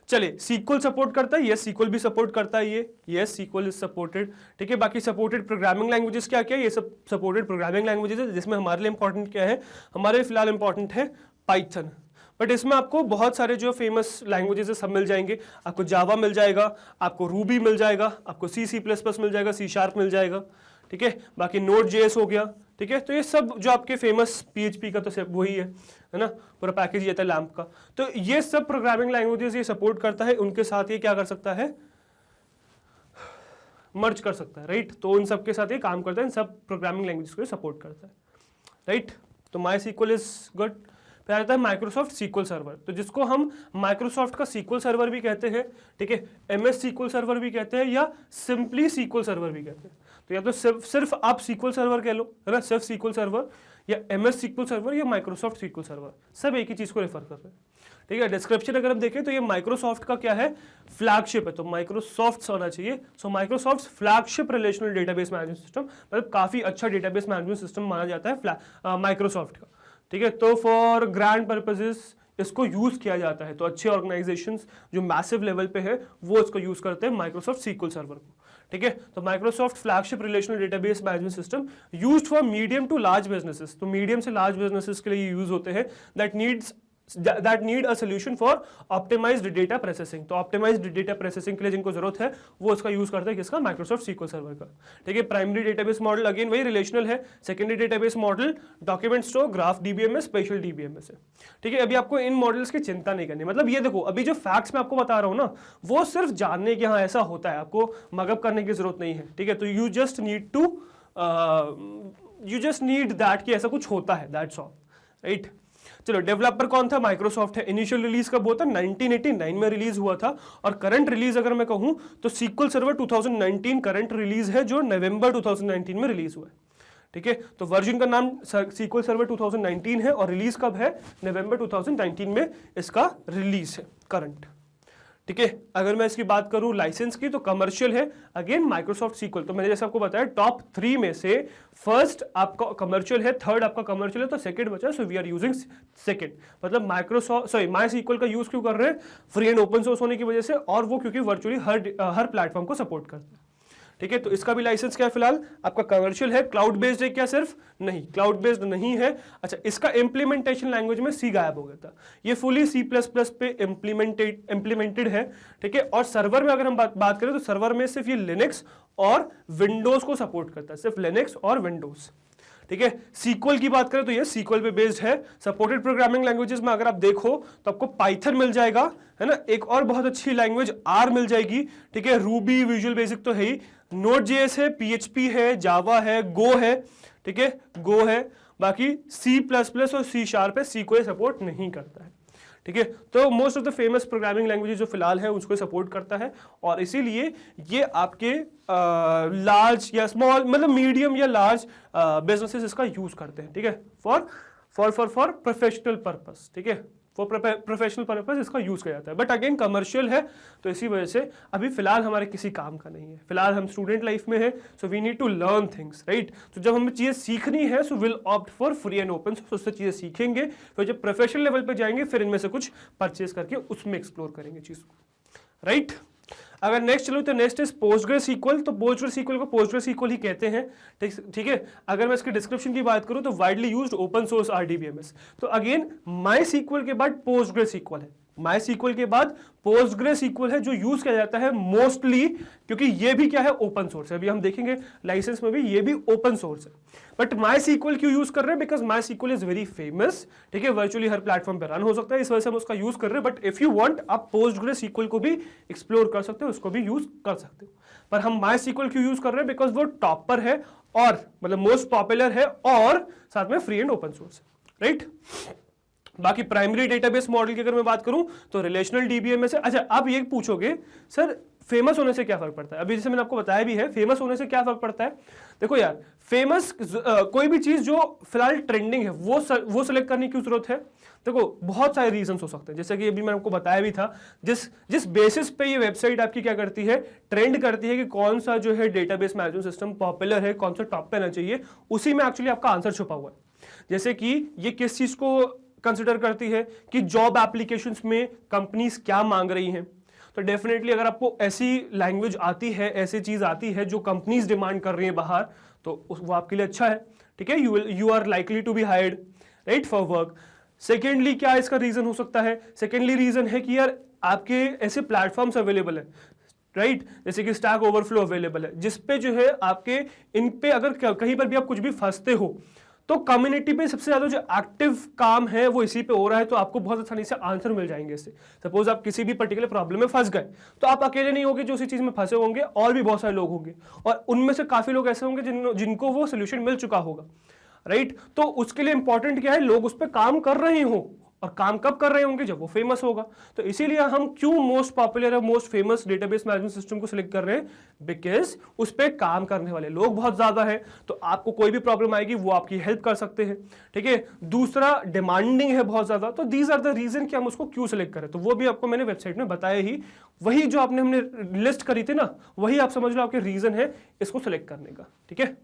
चलिए सीक्वल सपोर्ट करता है, यस सीक्वल भी सपोर्ट करता है, ये यस सीक्वल इज सपोर्टेड, ठीक है। बाकी सपोर्टेड प्रोग्रामिंग लैंग्वेजेस क्या क्या है, ये सब सपोर्टेड प्रोग्रामिंग लैंग्वेजेस है, जिसमें हमारे लिए इंपॉर्टेंट क्या है, हमारे फिलहाल इंपॉर्टेंट है पाइथन। बट इसमें आपको बहुत सारे जो फेमस लैंग्वेजेस है सब मिल जाएंगे, आपको जावा मिल जाएगा, आपको रूबी मिल जाएगा, आपको C++ मिल जाएगा, C# मिल जाएगा, ठीक है। बाकी Node.js हो गया, ठीक है। तो ये सब जो आपके फेमस PHP का तो सब वही है ना, पूरा पैकेज ये था लैम्प का। तो ये सब प्रोग्रामिंग लैंग्वेजेस ये सपोर्ट करता है, उनके साथ ये क्या कर सकता है, मर्ज कर सकता है, राइट। तो उन सब के साथ ये काम करता है, इन सब प्रोग्रामिंग लैंग्वेजेस को सपोर्ट करता है, राइट। तो MySQL इज गुड। फिर आता है माइक्रोसॉफ्ट SQL सर्वर, तो जिसको हम माइक्रोसॉफ्ट का SQL सर्वर भी कहते हैं, ठीक है, MS SQL सर्वर भी कहते हैं, या सिंपली SQL सर्वर भी कहते हैं। तो या तो सिर्फ आप SQL सर्वर कह लो, है ना, सिर्फ SQL सर्वर, या MS SQL सर्वर, या माइक्रोसॉफ्ट SQL सर्वर, सब एक ही चीज को रेफर कर रहे हैं, ठीक है। डिस्क्रिप्शन अगर हम देखें तो ये माइक्रोसॉफ्ट का क्या है, फ्लैगशिप है, तो माइक्रोसॉफ्ट होना चाहिए। सो Microsoft flagship relational database management system, मतलब काफी अच्छा डेटाबेस मैनेजमेंट सिस्टम माना जाता है माइक्रोसॉफ्ट का, ठीक है। तो फॉर ग्रैंड पर्पसेस इसको यूज किया जाता है। तो अच्छे ऑर्गेनाइजेशंस जो मैसिव लेवल पे है वो इसको यूज करते हैं माइक्रोसॉफ्ट सीक्वल सर्वर को, ठीक है। तो Microsoft flagship relational database management system used for medium to large businesses, तो मीडियम से लार्ज बिजनेसेस के लिए यूज होते हैं that need a solution for optimized data processing। तो optimized data processing के लिए जिनको जरूरत है वो इसका यूज करते हैं, किसका? माइक्रोसॉफ्ट सीक्वल सर्वर का, ठीक है। प्राइमरी डेटाबेस मॉडल अगेन वही रिलेशनल है, secondary database model document store, graph DBMS, special DBMS है, ठीक है। अभी आपको इन मॉडल्स की चिंता नहीं करनी, मतलब ये देखो अभी जो फैक्ट्स मैं आपको बता रहा हूँ ना वो सिर्फ जानने के, हाँ ऐसा होता है, आपको मगअप करने की जरूरत नहीं है, ठीक है। तो यू जस्ट नीड दैट कि ऐसा कुछ होता है, दैट्स ऑल, राइट। चलो, डेवलपर कौन था? माइक्रोसॉफ्ट है। इनिशियल रिलीज कब हुआ था? 1989 में रिलीज हुआ था। और करंट रिलीज अगर मैं कहूं तो सीक्वल सर्वर 2019 करंट रिलीज है जो नवंबर 2019 में रिलीज हुआ है, ठीक है। तो वर्जन का नाम सीक्वल सर्वर 2019 है और रिलीज कब है? नवंबर 2019 में इसका रिलीज है करंट, ठीक है। अगर मैं इसकी बात करूं लाइसेंस की तो कमर्शियल है, अगेन माइक्रोसॉफ्ट सीक्वल। तो मैंने जैसे आपको बताया टॉप 3 में से फर्स्ट आपका कमर्शियल है, थर्ड आपका कमर्शियल है, तो सेकंड बचा, so we are using second. मतलब माई सीक्वल का यूज क्यों कर रहे हैं? फ्री एंड ओपन सोर्स होने की वजह से, और वो क्योंकि वर्चुअली हर प्लेटफॉर्म को सपोर्ट करता है, ठीक है। तो इसका भी लाइसेंस क्या है? फिलहाल आपका कमर्शियल है। क्लाउड बेस्ड है क्या? सिर्फ नहीं, क्लाउड बेस्ड नहीं है। अच्छा, इसका इंप्लीमेंटेशन लैंग्वेज में सी गायब हो गया था, ये फुली C++ पे इंप्लीमेंटेड है, ठीक है। और सर्वर में अगर हम बात करें तो सर्वर में सिर्फ ये लिनक्स और विंडोज को सपोर्ट करता है, सिर्फ लिनक्स और विंडोज, ठीक है। सीक्वल की बात करें तो ये सीक्वल पे बेस्ड है। सपोर्टेड प्रोग्रामिंग लैंग्वेजेस में अगर आप देखो तो आपको पाइथन मिल जाएगा, है ना, एक और बहुत अच्छी लैंग्वेज आर मिल जाएगी, ठीक है। रूबी, विजुअल बेसिक तो है ही, नोड.js है, PHP है, जावा है, गो है, ठीक है, गो है। बाकी C++ और C# है, सी को सपोर्ट नहीं करता है, ठीक है। तो most of the famous programming languages जो फिलहाल है उसको सपोर्ट करता है, और इसीलिए ये आपके लार्ज या स्मॉल, मतलब मीडियम या लार्ज बिजनेसेस इसका यूज करते हैं, ठीक है, फॉर प्रोफेशनल पर्पस, ठीक है, फॉर प्रोफेशनल पर्पस इसका यूज किया जाता है। बट अगेन कमर्शियल है, तो इसी वजह से अभी फिलहाल हमारे किसी काम का नहीं है, फिलहाल हम स्टूडेंट लाइफ में है, so we need to learn things, right. तो जब हमें चीजें सीखनी है so will opt for free and open source, उससे चीजें सीखेंगे, फिर जब प्रोफेशनल लेवल पे जाएंगे फिर इनमें से कुछ परचेज करके उसमें एक्सप्लोर करेंगे चीज को, राइट। अगर नेक्स्ट चलो तो नेक्स्ट इज पोस्टग्रेसक्यूएल। तो पोस्टग्रेसक्यूएल को पोस्टग्रेसक्यूएल ही कहते हैं, ठीक है। अगर मैं इसके डिस्क्रिप्शन की बात करूं तो widely used open source RDBMS। तो अगेन माई सीक्वल के बाद पोस्टग्रेसक्यूएल है, माई सीक्वल के बाद पोस्टग्रेसक्यूएल है जो यूज किया जाता है मोस्टली, क्योंकि ये भी क्या है? ओपन सोर्स है। अभी हम देखेंगे लाइसेंस में भी ये भी ओपन सोर्स है। बट माई सीक्वल क्यों यूज कर रहे हैं? Because MySQL is very famous, ठीक है, वर्चुअली हर प्लेटफॉर्म पे रन हो सकता है, इस वजह से हम उसका यूज कर रहे हैं। बट इफ यू वांट आप पोस्टग्रेसक्यूएल को भी एक्सप्लोर कर सकते हो, उसको भी यूज कर सकते हो। पर हम माई सीक्वल क्यों यूज कर रहे हैं? बिकॉज वो टॉपर है और मतलब मोस्ट पॉपुलर है और साथ में फ्री एंड ओपन सोर्स है, राइट। बाकी प्राइमरी डेटाबेस मॉडल की अगर मैं बात करूं तो रिलेशनल डीबीएमएस है। अच्छा, आप ये पूछोगे सर फेमस होने से क्या फर्क पड़ता है? अभी जैसे मैंने आपको बताया भी है, फेमस होने से क्या फर्क पड़ता है। देखो यार, फेमस कोई भी चीज जो फिलहाल ट्रेंडिंग है वो सिलेक्ट करने की जरूरत है। देखो बहुत सारे रीजंस हो सकते हैं, जैसे कि अभी मैंने आपको बताया भी था, जिस बेसिस पे ये वेबसाइट आपकी क्या करती है, ट्रेंड करती है कि कौन सा जो है डेटाबेस मैनेजमेंट सिस्टम पॉपुलर है, कौन सा टॉप पे आना चाहिए, उसी में एक्चुअली आपका आंसर छुपा हुआ है। जैसे कि ये किस चीज को कंसिडर करती है कि जॉब एप्लीकेशंस में कंपनीज क्या मांग रही हैं। तो डेफिनेटली अगर आपको ऐसी लैंग्वेज आती है, ऐसी चीज आती है जो कंपनीज डिमांड कर रही है बाहर, तो वो आपके लिए अच्छा है, ठीक है। You are likely to be hired, right, for work. Secondly क्या इसका रीजन हो सकता है? सेकेंडली रीजन है कि यार आपके ऐसे प्लेटफॉर्म्स अवेलेबल है, राइट, जैसे कि स्टैक ओवरफ्लो अवेलेबल है, जिसपे जो है आपके इन पे अगर कहीं पर भी आप कुछ भी फंसते हो तो कम्युनिटी पे सबसे ज्यादा जो एक्टिव काम है वो इसी पे हो रहा है, तो आपको बहुत आसानी से आंसर मिल जाएंगे इससे। सपोज आप किसी भी पर्टिकुलर प्रॉब्लम में फंस गए तो आप अकेले नहीं होंगे जो उसी चीज में फंसे होंगे, और भी बहुत सारे लोग होंगे, और उनमें से काफी लोग ऐसे होंगे जिनको वो सोल्यूशन मिल चुका होगा, राइट। तो उसके लिए इंपॉर्टेंट क्या है? लोग उस पर काम कर रहे हो, और काम कब कर रहे होंगे? जब वो फेमस होगा। तो इसीलिए हम क्यों मोस्ट पॉपुलर और most famous database management system को सिलेक्ट कर रहे हैं? बिकॉज उस पर काम करने वाले लोग बहुत ज्यादा है, तो आपको कोई भी प्रॉब्लम आएगी वो आपकी हेल्प कर सकते हैं, ठीक है। दूसरा, डिमांडिंग है बहुत ज्यादा। तो दीज आर द रीजन कि हम उसको क्यों सिलेक्ट करें, तो वो भी आपको मैंने वेबसाइट में बताया ही। वही जो हमने लिस्ट करी थी ना, वही आप समझ लो आपके रीजन है इसको सिलेक्ट करने का, ठीक है।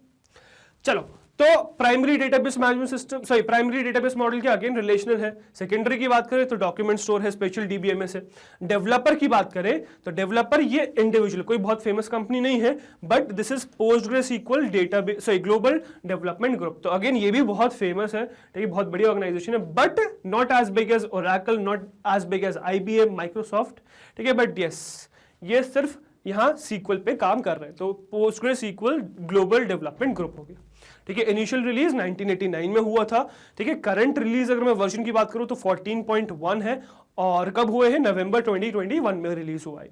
चलो तो primary database management system, sorry primary database model के अगेन रिलेशनल है। सेकेंडरी की बात करें तो डॉक्यूमेंट स्टोर है, स्पेशल डीबीएमएस है। डेवलपर की बात करें तो डेवलपर ये इंडिविजुअल कोई बहुत फेमस कंपनी नहीं है, but this is PostgreSQL database, sorry global development group. तो अगेन ये भी बहुत फेमस है, ठीक है, बहुत बड़ी ऑर्गेनाइजेशन है, but not as big as Oracle, not as big as IBM, Microsoft, ठीक है, बट यस ये सिर्फ यहाँ सीक्वल पे काम कर रहे हैं। तो पोस्टग्रेसक्यूएल ग्लोबल डेवलपमेंट ग्रुप हो गया, ठीक है। इनिशियल रिलीज 1989 में हुआ था, ठीक है। करंट रिलीज अगर मैं वर्जन की बात करूं तो 14.1 है, और कब हुए हैं, नवंबर 2021 में रिलीज हुआ है,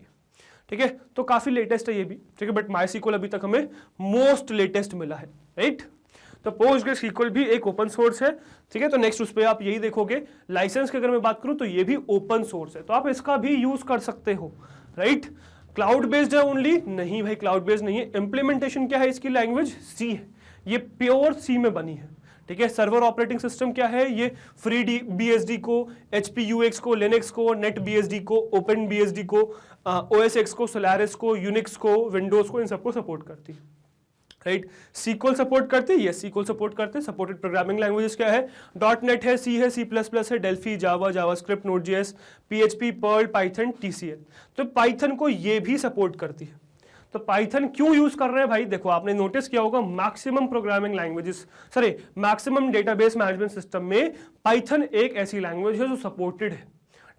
ठीक है। तो काफी लेटेस्ट है ये भी, ठीक है, बट माइस्क्यूएल अभी तक हमें मोस्ट लेटेस्ट मिला है, राइट। तो पोस्टग्रेसक्यूएल भी एक ओपन सोर्स है, ठीक है। तो नेक्स्ट उस पर आप यही देखोगे। लाइसेंस की अगर मैं बात करूं तो ये भी ओपन सोर्स है, तो आप इसका भी यूज कर सकते हो, राइट। क्लाउड बेस्ड है ओनली, नहीं भाई क्लाउड बेस्ड नहीं है। इंप्लीमेंटेशन क्या है इसकी, लैंग्वेज सी है, ये प्योर सी में बनी है, ठीक है। सर्वर ऑपरेटिंग सिस्टम क्या है, ये फ्री BSD को, HP UX को, लिनक्स को, नेट BSD को, ओपन BSD को, OS X को, सोलारिस को, यूनिक्स को, विंडोज को, इन सबको सपोर्ट करती है, राइट। सीक्वल सपोर्ट करते हैं, यस सीक्वल सपोर्ट करते हैं। सपोर्टेड प्रोग्रामिंग लैंग्वेजेस क्या है, .NET है, C है, C++ है, Delphi, Java, JavaScript, Node, PHP, Perl, Python, TCL। तो पाइथन को ये भी सपोर्ट करती है। तो पाइथन क्यों यूज कर रहे हैं भाई, देखो आपने नोटिस किया होगा maximum programming languages, sorry maximum database management system में पाइथन एक ऐसी लैंग्वेज है जो सपोर्टेड है,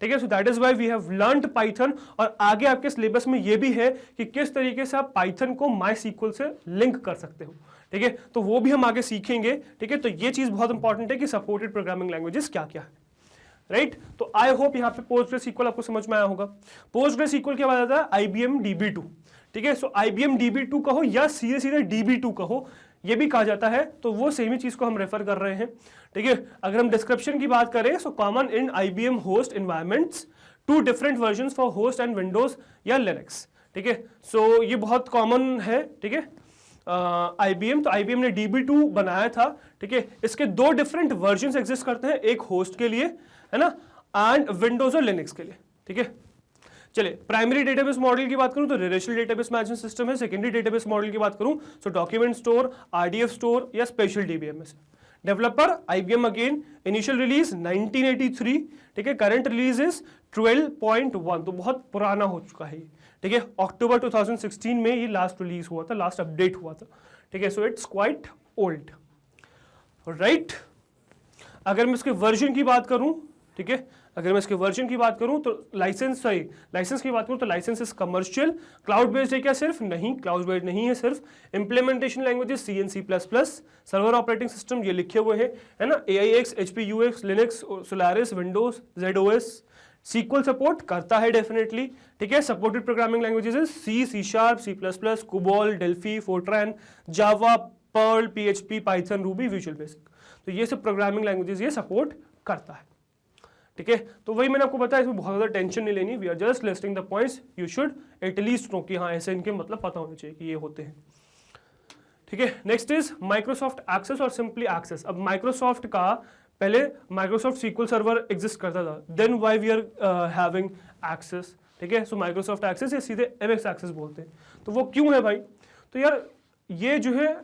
ठीक है। So that is why we have learned Python. और आगे आपके सिलेबस में ये भी है कि किस तरीके से आप पाइथन को MySQL से लिंक कर सकते हो, ठीक है। तो वो भी हम आगे सीखेंगे, ठीक है। तो ये चीज बहुत इंपॉर्टेंट है कि सपोर्टेड प्रोग्रामिंग लैंग्वेजेस क्या क्या है, राइट। तो आई होप यहाँ पे पोस्टग्रेसक्यूएल आपको समझ में आया होगा। पोस्टग्रेसक्यूएल के बाद आता है IBM DB2, ठीक है। सो IBM DB2 कहो या सीधे सीधे DB2 कहो, ये भी कहा जाता है, तो वो सेम ही चीज को हम रेफर कर रहे हैं, ठीक है। अगर हम डिस्क्रिप्शन की बात करें, so common in IBM host environments, 2 different versions for host and Windows या लिनक्स, ठीक है। सो ये बहुत कॉमन है, ठीक है। IBM, तो IBM ने DB2 बनाया था, ठीक है। इसके 2 डिफरेंट वर्जन्स एग्जिस्ट करते हैं, एक होस्ट के लिए है ना, एंड विंडोज और लिनक्स के लिए, ठीक है। चलिए प्राइमरी डेटाबेस मॉडल की बात करूं तो रिलेशनल डेटाबेस मैनेजमेंट सिस्टम है। सेकेंडरी डेटाबेस मॉडल की बात करूं तो डॉक्यूमेंट स्टोर, RDF स्टोर या special DBMS। Developer IBM again, initial release 1983, ठीक है। करंट रिलीज इज 12.1, तो बहुत पुराना हो चुका है, ठीक है। अक्टूबर 2016 में ये लास्ट रिलीज हुआ था, लास्ट अपडेट हुआ था, ठीक है। So it's quite old, right. अगर मैं इसके वर्जन की बात करूं, ठीक है, अगर मैं इसके वर्जन की बात करूं तो लाइसेंस की बात करूं तो licence is commercial. Cloud based है क्या, सिर्फ नहीं, क्लाउड बेस्ड नहीं है सिर्फ। Implementation languages C and C++, server operating system ये लिखे हुए हैं, है ना, AIX, HP UX, Linux, Solaris, Windows, ZOS। SQL support करता है डेफिनेटली, ठीक है। Supported programming languages C, C#, C++, COBOL, Delphi, Fortran, Java, Perl, PHP, Python, Ruby, Visual Basic. तो ये सब प्रोग्रामिंग लैंग्वेजेस ये सपोर्ट करता है, ठीक है। तो वही मैंने आपको बताया, इसमें बहुत ज्यादा टेंशन नहीं लेनी, we are just listing the points, you should at least know कि हाँ ऐसे इनके मतलब पता होने चाहिए कि ये होते हैं, ठीक है। नेक्स्ट इज माइक्रोसॉफ्ट एक्सेस और सिंपली एक्सेस। अब माइक्रोसॉफ्ट का पहले माइक्रोसॉफ्ट SQL सर्वर एग्जिस्ट करता था, then why we are having Access, ठीक है। सो माइक्रोसॉफ्ट एक्सेस या सीधे MX एक्सेस बोलते हैं। तो वो क्यों है भाई, तो यार ये जो है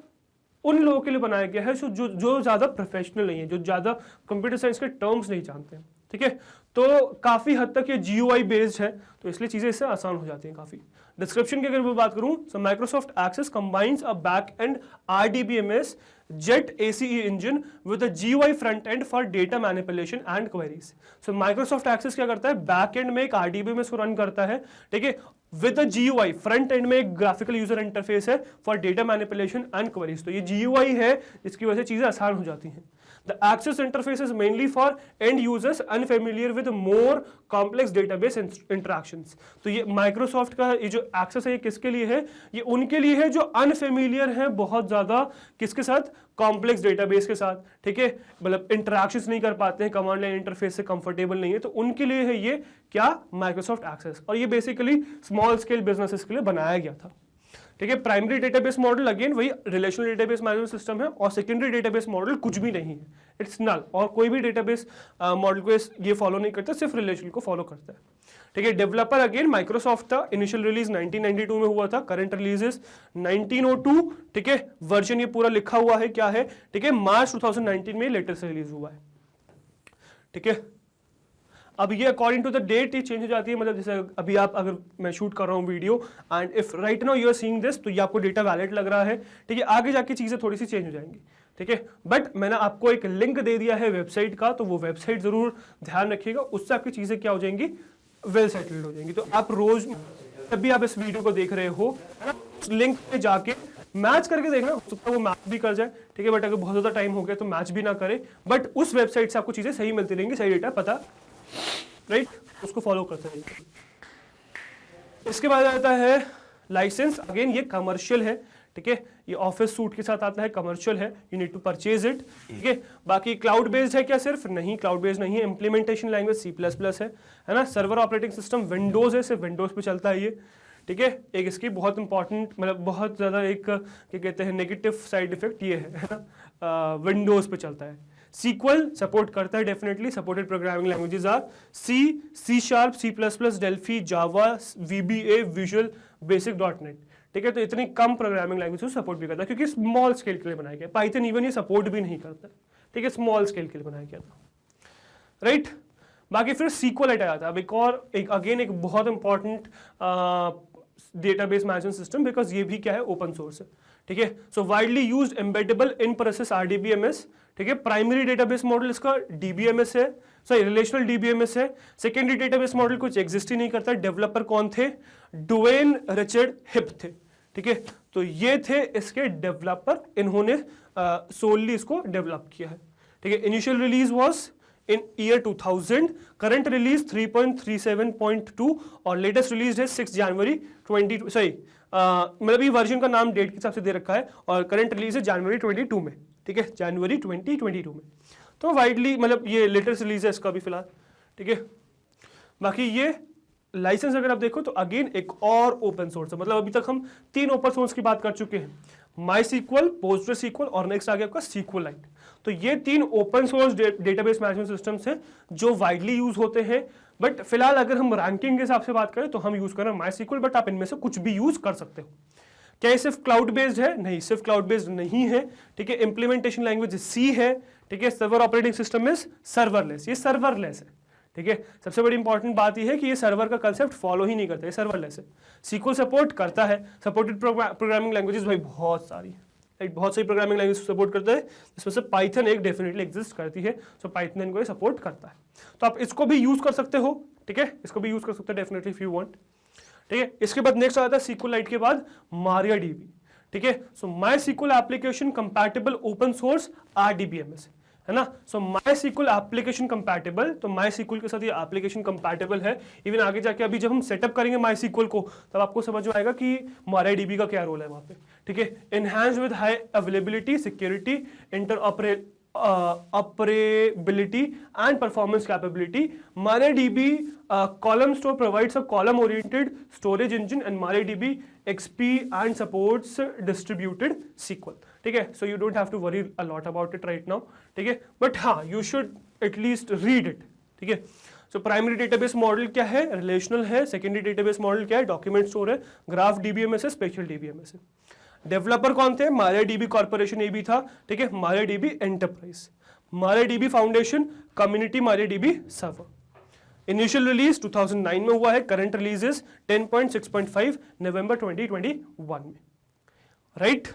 उन लोगों के लिए बनाया गया है जो ज्यादा प्रोफेशनल नहीं है, जो ज्यादा कंप्यूटर साइंस के टर्म्स नहीं जानते हैं, ठीक है। तो काफी हद तक ये GUI बेस्ड है, तो इसलिए चीजें इससे आसान हो जाती हैं काफी। डिस्क्रिप्शन की अगर मैं बात करूं, so Microsoft Access combines a back end RDBMS JET ACE engine with a GUI front end for data manipulation and queries. So Microsoft Access क्या करता है, बैक एंड में एक RDBMS को रन करता है, ठीक है, with a GUI, front end में एक ग्राफिकल यूजर इंटरफेस है for data manipulation and queries. तो ये GUI है, इसकी वजह से चीजें आसान हो जाती हैं। The access interface is mainly for end users unfamiliar with more complex database interactions. तो ये Microsoft का ये जो access है ये किसके लिए है, ये उनके लिए है जो unfamiliar है बहुत ज्यादा किसके साथ, कॉम्प्लेक्स डेटाबेस के साथ, ठीक है, मतलब इंटरैक्शंस नहीं कर पाते हैं, कमांड लाइन इंटरफेस से कंफर्टेबल नहीं है, तो उनके लिए है ये क्या, माइक्रोसॉफ्ट एक्सेस। और ये बेसिकली स्मॉल स्केल बिजनेसेस के लिए बनाया गया था, ठीक है। प्राइमरी डेटाबेस मॉडल अगेन वही रिलेशनल डेटाबेस मैनेजमेंट सिस्टम है, और सेकेंडरी डेटाबेस मॉडल कुछ भी नहीं है, इट्स नल, और कोई भी डेटाबेस मॉडल को ये फॉलो नहीं करता, सिर्फ रिलेशनल को फॉलो करता है, ठीक है। डेवलपर अगेन माइक्रोसॉफ्ट था, इनिशियल रिलीज 1992 में हुआ था, करंट रिलीज 1902, ठीक है। वर्जन ये पूरा लिखा हुआ है क्या है, ठीक है, मार्च 2019 में लेटेस्ट से रिलीज हुआ है, ठीक है। अब ये अकॉर्डिंग टू द डेट ये चेंज हो जाती है, मतलब जैसे अभी आप, अगर मैं शूट कर रहा हूँ video and if right now you are seeing this, तो ये आपको डेटा वैलिड लग रहा है, ठीक है। आगे जाके चीजें थोड़ी सी चेंज हो जाएंगी, ठीक है। बट मैंने आपको एक लिंक दे दिया है वेबसाइट का, तो वो वेबसाइट जरूर ध्यान रखिएगा, उससे आपकी चीजें क्या हो जाएंगी, वेल सेटल्ड हो जाएंगी। तो आप रोज जब भी आप इस वीडियो को देख रहे हो, लिंक पे जाके मैच करके देखना, हो सकता है वो मैच भी कर जाए, ठीक है। बट अगर बहुत ज्यादा टाइम हो गया तो मैच भी ना करे, बट उस वेबसाइट से आपको चीजें सही मिलती रहेंगी, सही डेटा पता, राइट, उसको फॉलो करते रहिए। इसके बाद आता है लाइसेंस, अगेन ये कमर्शियल है, ठीक है। ये ऑफिस सूट के साथ आता है, कमर्शियल है, you need to purchase it, ठीक है। बाकी क्लाउड बेस्ड है क्या, सिर्फ नहीं, क्लाउड बेस्ड नहीं है, इंप्लीमेंटेशन लैंग्वेज C++ है ना। सर्वर ऑपरेटिंग सिस्टम विंडोज है, सिर्फ विंडोज पे चलता है ये, ठीक है। एक इसकी बहुत इंपॉर्टेंट, मतलब बहुत ज्यादा एक क्या कहते हैं नेगेटिव साइड इफेक्ट ये है ना, विंडोज पे चलता है। सीक्वल सपोर्ट करता है definitely, supported programming languages are C, C#, C++, Delphi, Java, VBA, Visual Basic .NET, ठीक है। तो इतनी कम प्रोग्रामिंग लैंग्वेज को सपोर्ट भी करता है, क्योंकि स्मॉल स्केल के लिए बनाया गया। पाइथन इवन ये सपोर्ट भी नहीं करता, ठीक है, स्मॉल स्केल के लिए बनाया गया था, राइट। बाकी फिर SQLite आ जाता है। अब एक अगेन एक बहुत important database management system, because ये भी क्या है, ओपन सोर्स है, ठीक है। So widely used embeddable in process RDBMS, ठीक है। प्राइमरी डेटाबेस मॉडल इसका DBMS है, सॉरी रिलेशनल DBMS है। सेकेंडरी डेटाबेस मॉडल कुछ एग्जिस्ट ही नहीं करता। डेवलपर कौन थे, डुवेन रिचर्ड हिप थे, ठीक है। तो ये थे इसके डेवलपर, इन्होंने सोलली इसको डेवलप किया है, ठीक है। Initial release was in year 2000, current release 3.37.2 और लेटेस्ट रिलीज है 6 जनवरी 20, सॉरी मतलब ये वर्जन का नाम डेट के हिसाब से दे रखा है, और करंट रिलीज है जनवरी 22 में, ठीक है, जनवरी 2022 में। तो वाइडली मतलब ये लेटेस्ट रिलीज है इसका भी फिलहाल, ठीक है। बाकी ये लाइसेंस अगर आप देखो तो अगेन एक और ओपन सोर्स है, मतलब अभी तक हम 3 ओपन सोर्स की बात कर चुके हैं, MySQL, PostgreSQL और नेक्स्ट आ गया आपका SQLite। तो ये 3 open source database management systems हैं जो वाइडली यूज होते हैं। बट फिलहाल अगर हम रैंकिंग के हिसाब से बात करें तो हम यूज कर रहे हैं MySQL, बट आप इनमें से कुछ भी यूज कर सकते हो। क्या ये सिर्फ क्लाउड बेस्ड है, नहीं, सिर्फ क्लाउड बेस्ड नहीं है, ठीक है। इंप्लीमेंटेशन लैंग्वेज C है, ठीक है। Server operating system is serverless, ये सर्वरलेस है, ठीक है। सबसे बड़ी इंपॉर्टेंट बात यह है कि ये सर्वर का कंसेप्ट फॉलो ही नहीं करता, ये सर्वरलेस है। SQL सपोर्ट करता है, सपोर्टेड प्रोग्रामिंग लैंग्वेजेस भाई बहुत सारी है, राइट, बहुत सारी प्रोग्रामिंग लैंग्वेज सपोर्ट करता है, जिसमें से पाइथन एक डेफिनेटली एग्जिस्ट करती है, सो पाइथन इनको सपोर्ट करता है। तो आप इसको भी यूज कर सकते हो, ठीक है, इसको भी यूज कर सकते हो डेफिनेटली इफ यू वांट, ठीक है। इसके बाद नेक्स्ट आता है SQLite के बाद MariaDB, ठीक है। सो MySQL application compatible open source RDBMS है ना। सो MySQL एप्लीकेशन कंपैटिबल, तो MySQL के साथ ये एप्लीकेशन कंपैटिबल है। इवन आगे जाके अभी जब हम सेटअप करेंगे MySQL को तब आपको समझ में आएगा कि MariaDB का क्या रोल है वहां पे, ठीक है। Enhance with high availability, security, interoperability and performance capability. MariaDB column store provides a column-oriented storage engine, and MariaDB XP and supports distributed SQL. ठीक है, so you don't have to worry a lot about it right now. ठीक है, but हाँ, you should at least read it. ठीक है, so primary database model क्या है? Relational है. Secondary database model क्या है? Document store है. Graph DBMS है. Spatial DBMS है. डेवलपर कौन थे? MariaDB कॉर्पोरेशन ये भी था, ठीक है, MariaDB enterprise, MariaDB foundation, community MariaDB server. Initial release 2009 में हुआ है, करंट रिलीज इज 10.6.5 नवंबर 2021 में, right.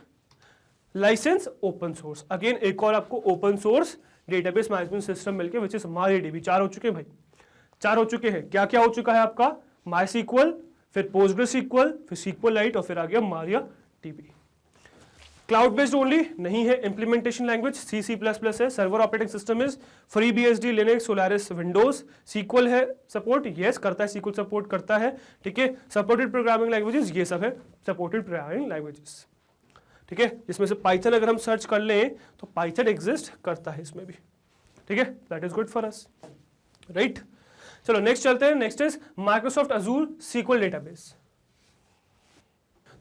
License open source, again एक और आपको open source database management system मिलके विच इज MariaDB। 4 हो चुके हैं भाई, 4 हो चुके हैं। क्या क्या हो चुका है आपका? MySQL, फिर PostgreSQL, फिर SQLite और फिर आ गया MariaDB। क्लाउड बेस्ड ओनली नहीं है, इंप्लीमेंटेशन लैंग्वेज C++ है, server operating system is FreeBSD, Linux, Solaris, Windows. SQL है सपोर्ट, यस करता है, SQL सपोर्ट करता है, ठीक है। सपोर्टेड प्रोग्रामिंग लैंग्वेजेस, ये सब है सपोर्टेड प्रोग्रामिंग लैंग्वेजेस, ठीक है। इसमें से पाइथन अगर हम सर्च कर लें तो पाइथन एग्जिस्ट करता है इसमें भी, ठीक है। That is good for us, right. चलो नेक्स्ट चलते हैं। Next is Microsoft Azzur SQL database.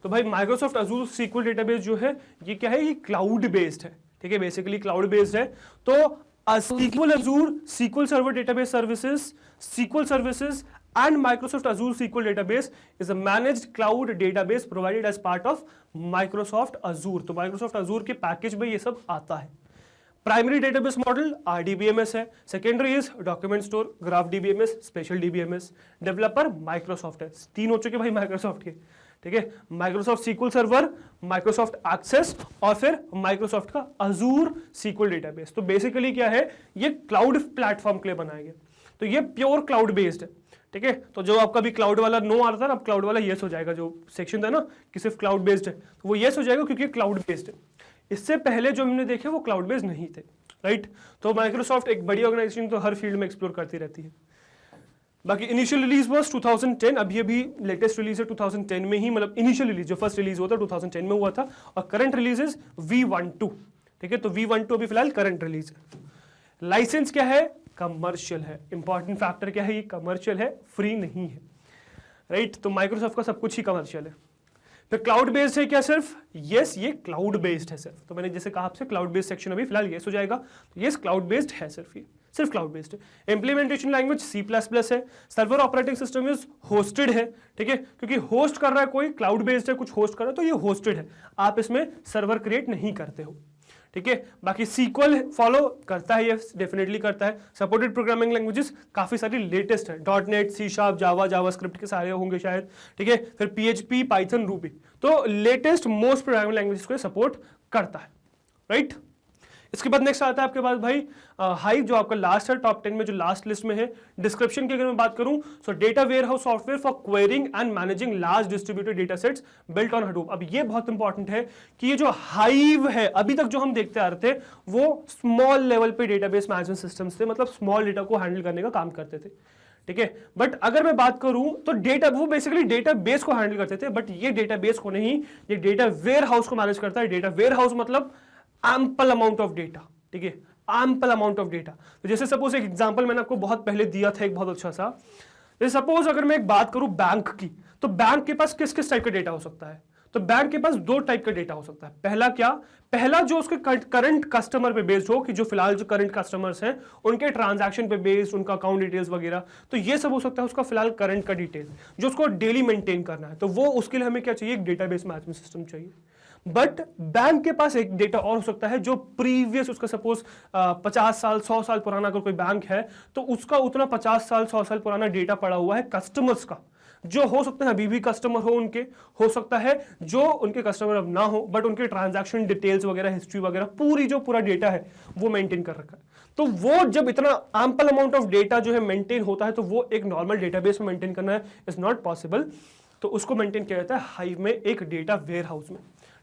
तो भाई माइक्रोसॉफ्ट अजूर सीक्वल डेटाबेस जो है ये क्या है, ये क्लाउड बेस्ड है, ठीक है, बेसिकली क्लाउड बेस्ड है। तो SQL Azure SQL Server Database Services, SQL Services and Microsoft Azure SQL Database is a managed cloud database provided as part of Microsoft Azure। तो Microsoft Azure के package में ये सब आता है। प्राइमरी डेटाबेस मॉडल RDBMS है, secondary is document store graph DBMS, special DBMS, developer Microsoft है, 3 हो चुके भाई माइक्रोसॉफ्ट के, ठीक है, Microsoft SQL server, Microsoft Access और फिर माइक्रोसॉफ्ट का अजूर सीक्वल डेटाबेस। तो बेसिकली क्या है, ये क्लाउड प्लेटफॉर्म के लिए बनाया गया, तो ये प्योर क्लाउड बेस्ड है, ठीक है। तो जो आपका भी क्लाउड वाला नो आ रहा था ना, अब क्लाउड वाला येस हो जाएगा, जो सेक्शन था ना कि सिर्फ क्लाउड बेस्ड है, तो वो येस हो जाएगा क्योंकि क्लाउड बेस्ड है। इससे पहले जो हमने देखे वो क्लाउड बेस्ड नहीं थे, राइट। तो माइक्रोसॉफ्ट एक बड़ी ऑर्गेनाइजेशन तो हर फील्ड में एक्सप्लोर करती रहती है। बाकी इनिशियल रिलीज वाज 2010, अभी लेटेस्ट रिलीज है 2010 में ही, मतलब इनिशियल रिलीज जो फर्स्ट रिलीज हुआ था 2010 में हुआ था, और करंट रिलीज इज V12, ठीक है। तो V12 अभी फिलहाल करंट रिलीज है। लाइसेंस क्या है, कमर्शियल है। इंपॉर्टेंट फैक्टर क्या है, ये कमर्शियल है, फ्री नहीं है, राइट। तो माइक्रोसॉफ्ट का सब कुछ ही कमर्शियल है। फिर क्लाउड बेस्ड है क्या सिर्फ, यस ये क्लाउड बेस्ड है सिर्फ। तो मैंने जैसे कहा आपसे क्लाउड बेस्ड सेक्शन अभी फिलहाल यस हो जाएगा, तो यस क्लाउड बेस्ड है सिर्फ, ये सिर्फ क्लाउड बेस्ड है। इंप्लीमेंटेशन लैंग्वेज C++ है। Server operating system is hosted है, ठीक है, क्योंकि होस्ट कर रहा है कोई, क्लाउड बेस्ड है, कुछ होस्ट कर रहा है, तो ये होस्टेड है, आप इसमें सर्वर क्रिएट नहीं करते हो, ठीक है। बाकी सीक्वल फॉलो करता है, ये डेफिनेटली करता है। सपोर्टेड प्रोग्रामिंग लैंग्वेजेस काफी सारी लेटेस्ट है, .NET, C#, जावा, जावास्क्रिप्ट के सारे होंगे शायद, ठीक है। फिर PHP, पाइथन, रूबी, तो लेटेस्ट मोस्ट प्रोग्रामिंग लैंग्वेजेस को सपोर्ट करता है, राइट। इसके बाद नेक्स्ट आता है आपके पास भाई हाइव, जो आपका लास्ट है टॉप 10 में, जो लास्ट लिस्ट में है। डिस्क्रिप्शन की अगर मैं बात करूं, सो data warehouse software for quarrying and managing large distributed data sets built on Hadoop. अब ये बहुत इंपॉर्टेंट है कि ये जो हाइव है, अभी तक जो हम देखते आ रहे थे वो स्मॉल लेवल पे डेटाबेस मैनेजमेंट सिस्टम्स थे, मतलब स्मॉल डेटा को हैंडल करने का काम करते थे, ठीक है। बट अगर मैं बात करूं तो डेटा, वो बेसिकली डेटाबेस को हैंडल करते थे, बट ये डेटाबेस को नहीं, ये डेटा वेयरहाउस को मैनेज करता है। डेटा वेयरहाउस मतलब एम्पल अमाउंट ऑफ डेटा, ठीक है, एम्पल अमाउंट ऑफ डेटा। तो जैसे सपोज एक एग्जांपल मैंने आपको बहुत पहले दिया था, एक बहुत अच्छा सा, जैसे सपोज अगर मैं एक बात करूं बैंक की, तो बैंक के पास किस किस टाइप का डेटा हो सकता है, तो बैंक के पास 2 टाइप का डेटा हो सकता है। पहला क्या, पहला जो उसके करंट कस्टमर पे बेस्ड हो, कि जो फिलहाल जो करंट कस्टमर्स हैं उनके ट्रांजैक्शन पे बेस्ड, उनका अकाउंट डिटेल्स वगैरह, तो ये सब हो सकता है उसका फिलहाल करंट का डिटेल जो उसको डेली मेंटेन करना है, तो वो उसके लिए हमें क्या चाहिए, एक डेटाबेस मैनेजमेंट सिस्टम चाहिए। बट बैंक के पास एक डेटा और हो सकता है जो प्रीवियस, उसका सपोज 50 साल 100 साल पुराना अगर कोई बैंक है, तो उसका उतना 50 साल 100 साल पुराना डेटा पड़ा हुआ है कस्टमर्स का, जो हो सकता है अभी भी कस्टमर हो उनके, हो सकता है जो उनके कस्टमर अब ना हो, बट उनके ट्रांजैक्शन डिटेल्स वगैरह, हिस्ट्री वगैरह, पूरी जो पूरा डेटा है वो मेंटेन कर रखा है। तो वो जब इतना एम्पल अमाउंट ऑफ डेटा जो है मेंटेन होता है, तो वो एक नॉर्मल डेटाबेस में मेंटेन करना है इज नॉट पॉसिबल, तो उसको मेंटेन किया जाता है हाइव में, एक डेटा वेयर हाउस में,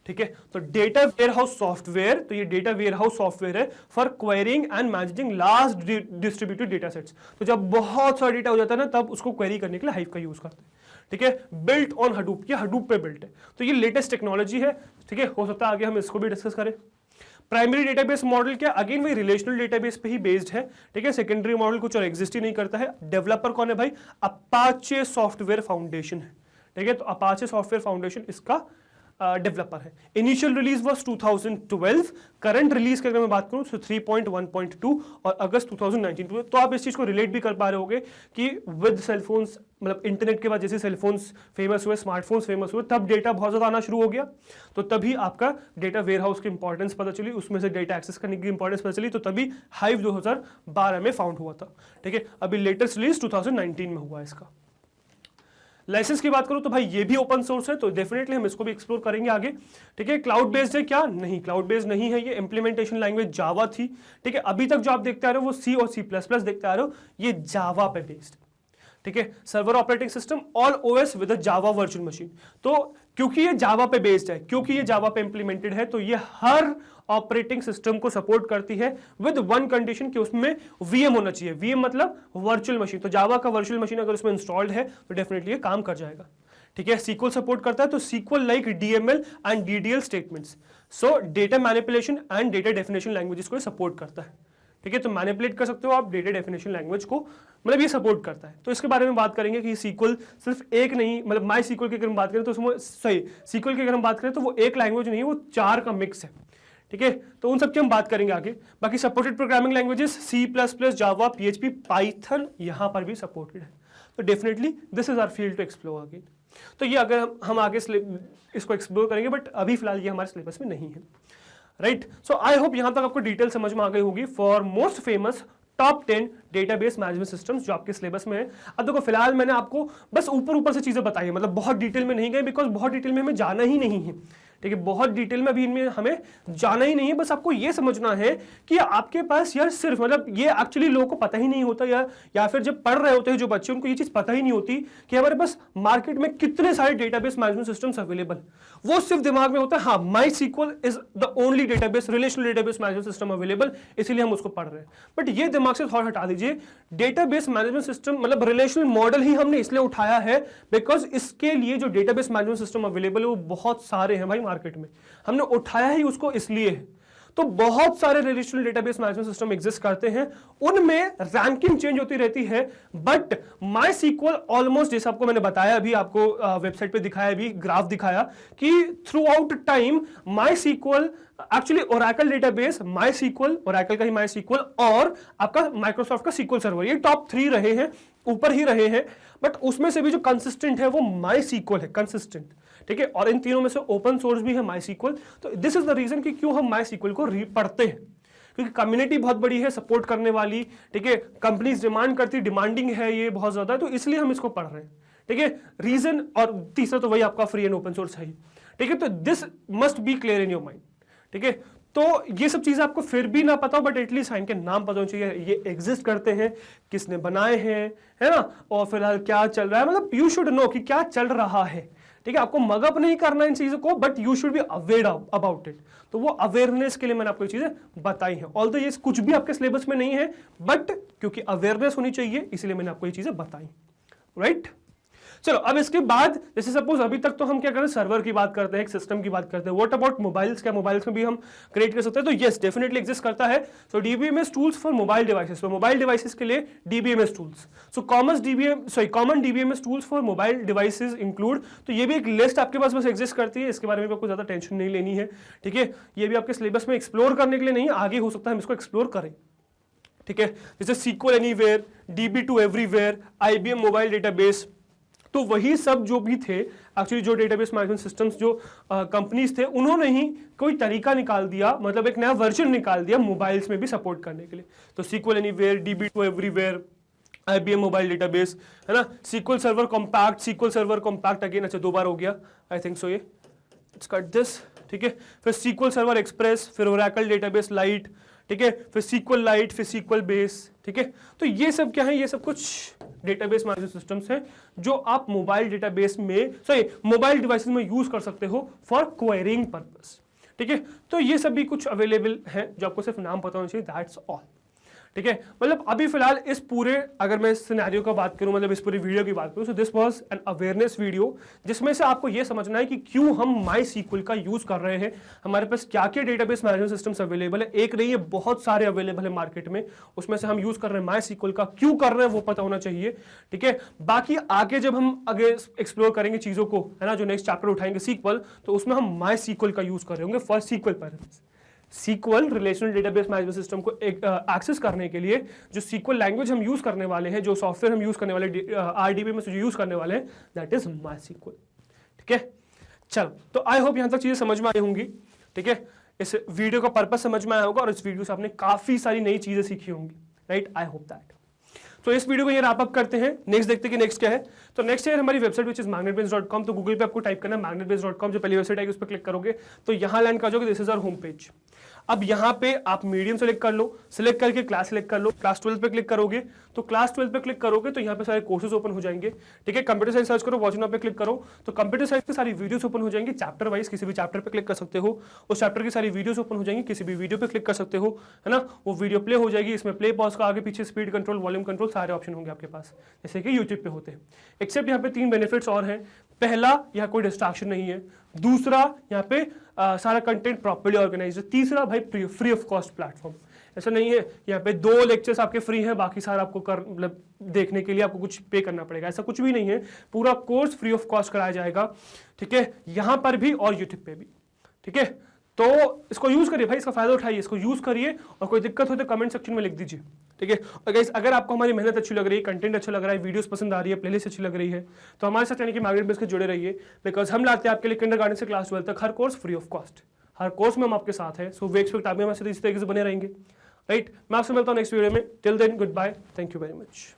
ठीक है। तो डेटा वेयरहाउस सॉफ्टवेयर, तो ये डेटा वेयरहाउस सॉफ्टवेयर है for quarrying and managing large distributed data sets. तो जब बहुत सारा डेटा हो जाता है ना, तब उसको क्वेरी करने के लिए हाइव का यूज करते हैं, ठीक है। बिल्ट ऑन हडूप, ये हडूप पे बिल्ट है, तो ये लेटेस्ट टेक्नोलॉजी है, ठीक है। हो सकता है आगे हम इसको भी डिस्कस करें। प्राइमरी डेटाबेस मॉडल क्या, अगेन वही रिलेशनल डेटाबेस पे ही बेस्ड है, ठीक है। सेकेंडरी मॉडल कुछ और एग्जिस्ट ही नहीं करता है। डेवलपर कौन है भाई, अपाचे सॉफ्टवेयर फाउंडेशन है, ठीक है। तो अपाचे सॉफ्टवेयर फाउंडेशन इसका डेवलपर है। Initial release was 2012, current release की अगर मैं बात करूं तो 3.1.2 और अगस्त 2019। तो आप इस चीज को रिलेट भी कर पा रहे होगे कि विद सेलफोन्स, मतलब इंटरनेट के बाद जैसे सेलफोन्स फेमस हुए, स्मार्टफोन्स फेमस हुए, तब डेटा बहुत ज्यादा आना शुरू हो गया, तो तभी आपका डेटा वेयरहाउस की इंपॉर्टेंस पता चली, उसमें से डेटा एक्सेस करने की इंपॉर्टेंस पता चली, तो तभी हाइव 2012 में फाउंड हुआ था, ठीक है। अभी लेटेस्ट रिलीज 2019 में हुआ इसका। लाइसेंस की बात करूं तो भाई ये भी ओपन सोर्स है, तो डेफिनेटली हम इसको भी एक्सप्लोर करेंगे आगे, ठीक है। क्लाउड बेस्ड है क्या, नहीं क्लाउड बेस्ड नहीं है, ये इंप्लीमेंटेशन लैंग्वेज जावा थी, ठीक है। अभी तक जो आप देखते आ रहे हो वो C और C++ देखते आ रहे हो, ये जावा पे बेस्ड, ठीक है। Server operating system all OS with a Java virtual machine. तो क्योंकि ये जावा पे बेस्ड है, क्योंकि ये जावा पे इंप्लीमेंटेड है, तो ये हर ऑपरेटिंग सिस्टम को सपोर्ट करती है विद वन कंडीशन कि उसमें VM होना चाहिए। VM मतलब वर्चुअल मशीन, तो जावा का वर्चुअल मशीन अगर उसमें इंस्टॉल्ड है तो डेफिनेटली ये काम कर जाएगा, ठीक है। SQL सपोर्ट करता है, तो SQL like DML and DDL statements, so data manipulation and data definition languages को सपोर्ट करता है, ठीक है, तो मैनिपुलेट कर सकते हो आप डेटा डेफिनेशन लैंग्वेज को, मतलब ये सपोर्ट करता है। तो इसके बारे में बात करेंगे कि सीक्वल सिर्फ एक नहीं, मतलब माई सीक्वल की अगर हम बात करें तो उसमें सही सीक्वल की अगर हम बात करें तो वो एक लैंग्वेज नहीं है, वो 4 का मिक्स है। ठीक है, तो उन सब की हम बात करेंगे आगे। बाकी supported programming languages C++, Java, PHP, Python यहाँ पर भी सपोर्टेड है। तो definitely this is our field to explore again. तो ये अगर हम आगे इसको एक्सप्लोर करेंगे, बट अभी फिलहाल ये हमारे सिलेबस में नहीं है, राइट। सो आई होप यहां तक आपको डिटेल समझ में आ गई होगी for most famous top 10 database management systems जो आपके सिलेबस में है। अब देखो फिलहाल मैंने आपको बस ऊपर से चीजें बताई है, मतलब बहुत डिटेल में नहीं गए, बिकॉज बहुत डिटेल में हमें जाना ही नहीं है। ठीक है, बहुत डिटेल में अभी इनमें हमें जाना ही नहीं है। बस आपको ये समझना है कि आपके पास यार सिर्फ, मतलब ये एक्चुअली लोगों को पता ही नहीं होता, या फिर जब पढ़ रहे होते हैं जो बच्चे, उनको ये चीज पता ही नहीं होती कि हमारे पास मार्केट में कितने सारे डेटाबेस मैनेजमेंट सिस्टम्स अवेलेबल। वो सिर्फ दिमाग में होता है हाँ MySQL is the only database, relational database management system available, इसीलिए हम उसको पढ़ रहे हैं। बट ये दिमाग से थोड़ा हटा दीजिए, डेटाबेस मैनेजमेंट सिस्टम मतलब रिलेशनल मॉडल ही हमने इसलिए उठाया है बिकॉज इसके लिए जो डेटाबेस मैनेजमेंट सिस्टम अवेलेबल है वो बहुत सारे हैं भाई मार्केट में, हमने उठाया ही उसको इसलिए है। तो बहुत सारे relational database management system exist करते हैं, उनमें रैंकिंग चेंज होती रहती है, बट माई सीक्वल ऑलमोस्ट, जैसे आपको मैंने बताया अभी, आपको वेबसाइट पे दिखाया अभी, ग्राफ दिखाया कि throughout time MySQL actually Oracle database, MySQL, Oracle का ही माई सीक्वल और आपका माइक्रोसॉफ्ट का सीक्वल सर्वर, ये टॉप 3 रहे हैं, ऊपर ही रहे हैं। बट उसमें से भी जो कंसिस्टेंट है वो माई सीक्वल है, कंसिस्टेंट। ठीक है, और इन तीनों में से ओपन सोर्स भी है माई सीक्वल। तो दिस इज द रीजन कि क्यों हम माई सीक्वल को पढ़ते हैं, क्योंकि कम्युनिटी बहुत बड़ी है सपोर्ट करने वाली। ठीक है, कंपनीज डिमांड करती, डिमांडिंग है ये बहुत ज्यादा, तो इसलिए हम इसको पढ़ रहे हैं। ठीक है, रीजन, और तीसरा तो वही आपका फ्री एंड ओपन सोर्स है। ठीक है, तो this must be clear in your mind. ठीक है, तो ये सब चीजें आपको फिर भी ना पता हो, बट एटलीस्ट इनके नाम पता होना चाहिए, ये एग्जिस्ट करते हैं, किसने बनाए हैं, है ना, और फिलहाल क्या चल रहा है, मतलब यू शुड नो कि क्या चल रहा है। ठीक है, आपको मगअप नहीं करना इन चीजों को, but you should be aware about it. तो वो अवेयरनेस के लिए मैंने आपको ये चीजें बताई हैं, ऑल्दो ये कुछ भी आपके सिलेबस में नहीं है, बट क्योंकि अवेयरनेस होनी चाहिए इसलिए मैंने आपको ये चीजें बताई, राइट। चलो अब इसके बाद, जैसे सपोज अभी तक तो हम क्या करें, सर्वर की बात करते हैं, एक सिस्टम की बात करते हैं। व्हाट अबाउट मोबाइल्स, क्या मोबाइल्स में भी हम क्रिएट कर सकते हैं? तो यस, डेफिनेटली एग्जिस्ट करता है। So DBMS tools for mobile devices, तो मोबाइल डिवाइसेस के लिए DBMS tools. So common DBMS tools for mobile devices include, तो ये भी एक लिस्ट आपके पास बस एग्जिस्ट करती है, इसके बारे में आपको ज्यादा टेंशन नहीं लेनी है। ठीक है, ये भी आपके सिलेबस में एक्सप्लोर करने के लिए नहीं है, आगे हो सकता है हम इसको एक्सप्लोर करें। ठीक है, जैसे SQL anywhere, DB2 everywhere, IBM mobile database, तो वही सब जो भी थे एक्चुअली, जो डेटाबेस मैनेजमेंट सिस्टम्स जो कंपनीज थे, उन्होंने ही कोई तरीका निकाल दिया, मतलब एक नया वर्जन निकाल दिया मोबाइल्स में भी सपोर्ट करने के लिए। तो SQL anywhere, DB2 everywhere, IBM mobile database, है ना, SQL server compact, SQL server compact again, अच्छा 2 बार हो गया आई थिंक सो, ये लेट्स कट दिस। ठीक है, फिर सीक्वल सर्वर एक्सप्रेस, फिर ओरेकल डेटाबेस लाइट, ठीक है, फिर सीक्वल लाइट, फिर सीक्वल बेस। ठीक है, तो ये सब क्या है, ये सब कुछ डेटाबेस मैनेजमेंट सिस्टम्स हैं जो आप मोबाइल डेटाबेस में, मोबाइल डिवाइसेस में यूज कर सकते हो फॉर क्वेरीइंग पर्पस। ठीक है, तो ये सब भी कुछ अवेलेबल है जो आपको सिर्फ नाम पता होना चाहिए, दैट्स ऑल। ठीक है, मतलब अभी फिलहाल इस पूरे, अगर मैं सिनेरियो का बात करूं, मतलब इस पूरी वीडियो की बात करूं, so this was an awareness video, जिसमें से आपको ये समझना है कि क्यों हम माई सीक्वल का यूज कर रहे हैं, हमारे पास क्या क्या डेटाबेस मैनेजमेंट सिस्टम्स अवेलेबल है, एक नहीं है बहुत सारे अवेलेबल है मार्केट में, उसमें से हम यूज कर रहे हैं माई सीक्वल का, क्यों कर रहे हैं वो पता होना चाहिए। ठीक है, बाकी आगे जब हम आगे एक्सप्लोर करेंगे चीजों को, है ना, जो नेक्स्ट चैप्टर उठाएंगे सीक्वल, तो उसमें हम माई सीक्वल का यूज कर रहे होंगे for SQL purpose. SQL relational database management system को एक्सेस करने के लिए जो सीक्वल लैंग्वेज हम यूज करने वाले हैं, जो सॉफ्टवेयर हम यूज करने वाले RDB में जो यूज करने वाले हैं, दैट इज माई सीक्वल। ठीक है, चलो, तो आई होप यहां तक चीजें समझ में आई होंगी। ठीक है, इस वीडियो का पर्पस समझ में आया होगा और इस वीडियो से आपने काफी सारी नई चीजें सीखी होंगी, राइट, आई होप दैट। तो इस वीडियो को ये रैप अप करते हैं, नेक्स्ट देखते हैं कि नेक्स्ट क्या है। तो नेक्स्ट है हमारी वेबसाइट विच इज magnetbrains.com। तो गूगल पे आपको टाइप करना है magnetbrains.com, जो पहली वेबसाइट आएगी उस पर क्लिक करोगे तो यहाँ लैंड कर जाओगे, this is our home page. अब यहाँ पे आप मीडियम सेलेक्ट कर लो, सिलेक्ट करके क्लास सेलेक्ट कर लो, क्लास 12 पे क्लिक करोगे, तो क्लास 12 पे क्लिक करोगे तो यहाँ पे सारे कोर्सेज ओपन हो जाएंगे। ठीक है, कंप्यूटर साइंस सर्च करो, वॉच नाउ पे क्लिक करो तो कंप्यूटर साइंस की सारी वीडियोस ओपन हो जाएंगे, चैप्टर वाइज किसी भी चैप्टर पे क्लिक कर सकते हो, उस चैप्टर की सारी वीडियोस ओपन हो जाएंगी, किसी भी वीडियो पे क्लिक कर सकते हो, है ना, वो वीडियो प्ले हो जाएगी, इसमें प्ले पॉज का आगे पीछे स्पीड कंट्रोल, वॉल्यूम कंट्रोल सारे ऑप्शन होंगे आपके पास, जैसे कि यूट्यूब पे होते हैं। एक्सेप्ट यहाँ पे 3 बेनिफिट्स और हैं। पहला, यहाँ कोई डिस्ट्रैक्शन नहीं है। दूसरा, यहाँ पे सारा कंटेंट प्रॉपर्ली ऑर्गेनाइज्ड है। तीसरा, भाई फ्री ऑफ कॉस्ट प्लेटफॉर्म। ऐसा नहीं है यहाँ पे 2 लेक्चर्स आपके फ्री हैं, बाकी सारा आपको मतलब देखने के लिए आपको कुछ पे करना पड़ेगा, ऐसा कुछ भी नहीं है। पूरा कोर्स फ्री ऑफ कॉस्ट कराया जाएगा, ठीक है, यहाँ पर भी और यूट्यूब पे भी, ठीक है। तो इसको यूज करिए भाई, इसका फायदा उठाइए, इसको यूज करिए, और कोई दिक्कत हो तो कमेंट सेक्शन में लिख दीजिए, ठीक है। और गाइस अगर आपको हमारी मेहनत अच्छी लग रही है, कंटेंट अच्छा लग रहा है, वीडियोस पसंद आ रही है, प्लेलिस्ट अच्छी लग रही है, तो हमारे साथ यानी कि मैग्नेट ब्रेन्स के जुड़े रहिए, बिकॉज हम लाते हैं आपके लिए किंडरगार्टन से क्लास 12 तक हर कोर्स फ्री ऑफ कॉस्ट, हर कोर्स में हम आपके साथ हैं। सो वे एक्सपेक्ट आप भी हमारे साथ इसी तरीके से बने रहेंगे, राइट। मैं आपसे मिलता हूँ नेक्स्ट वीडियो में, till then goodbye, thank you very much.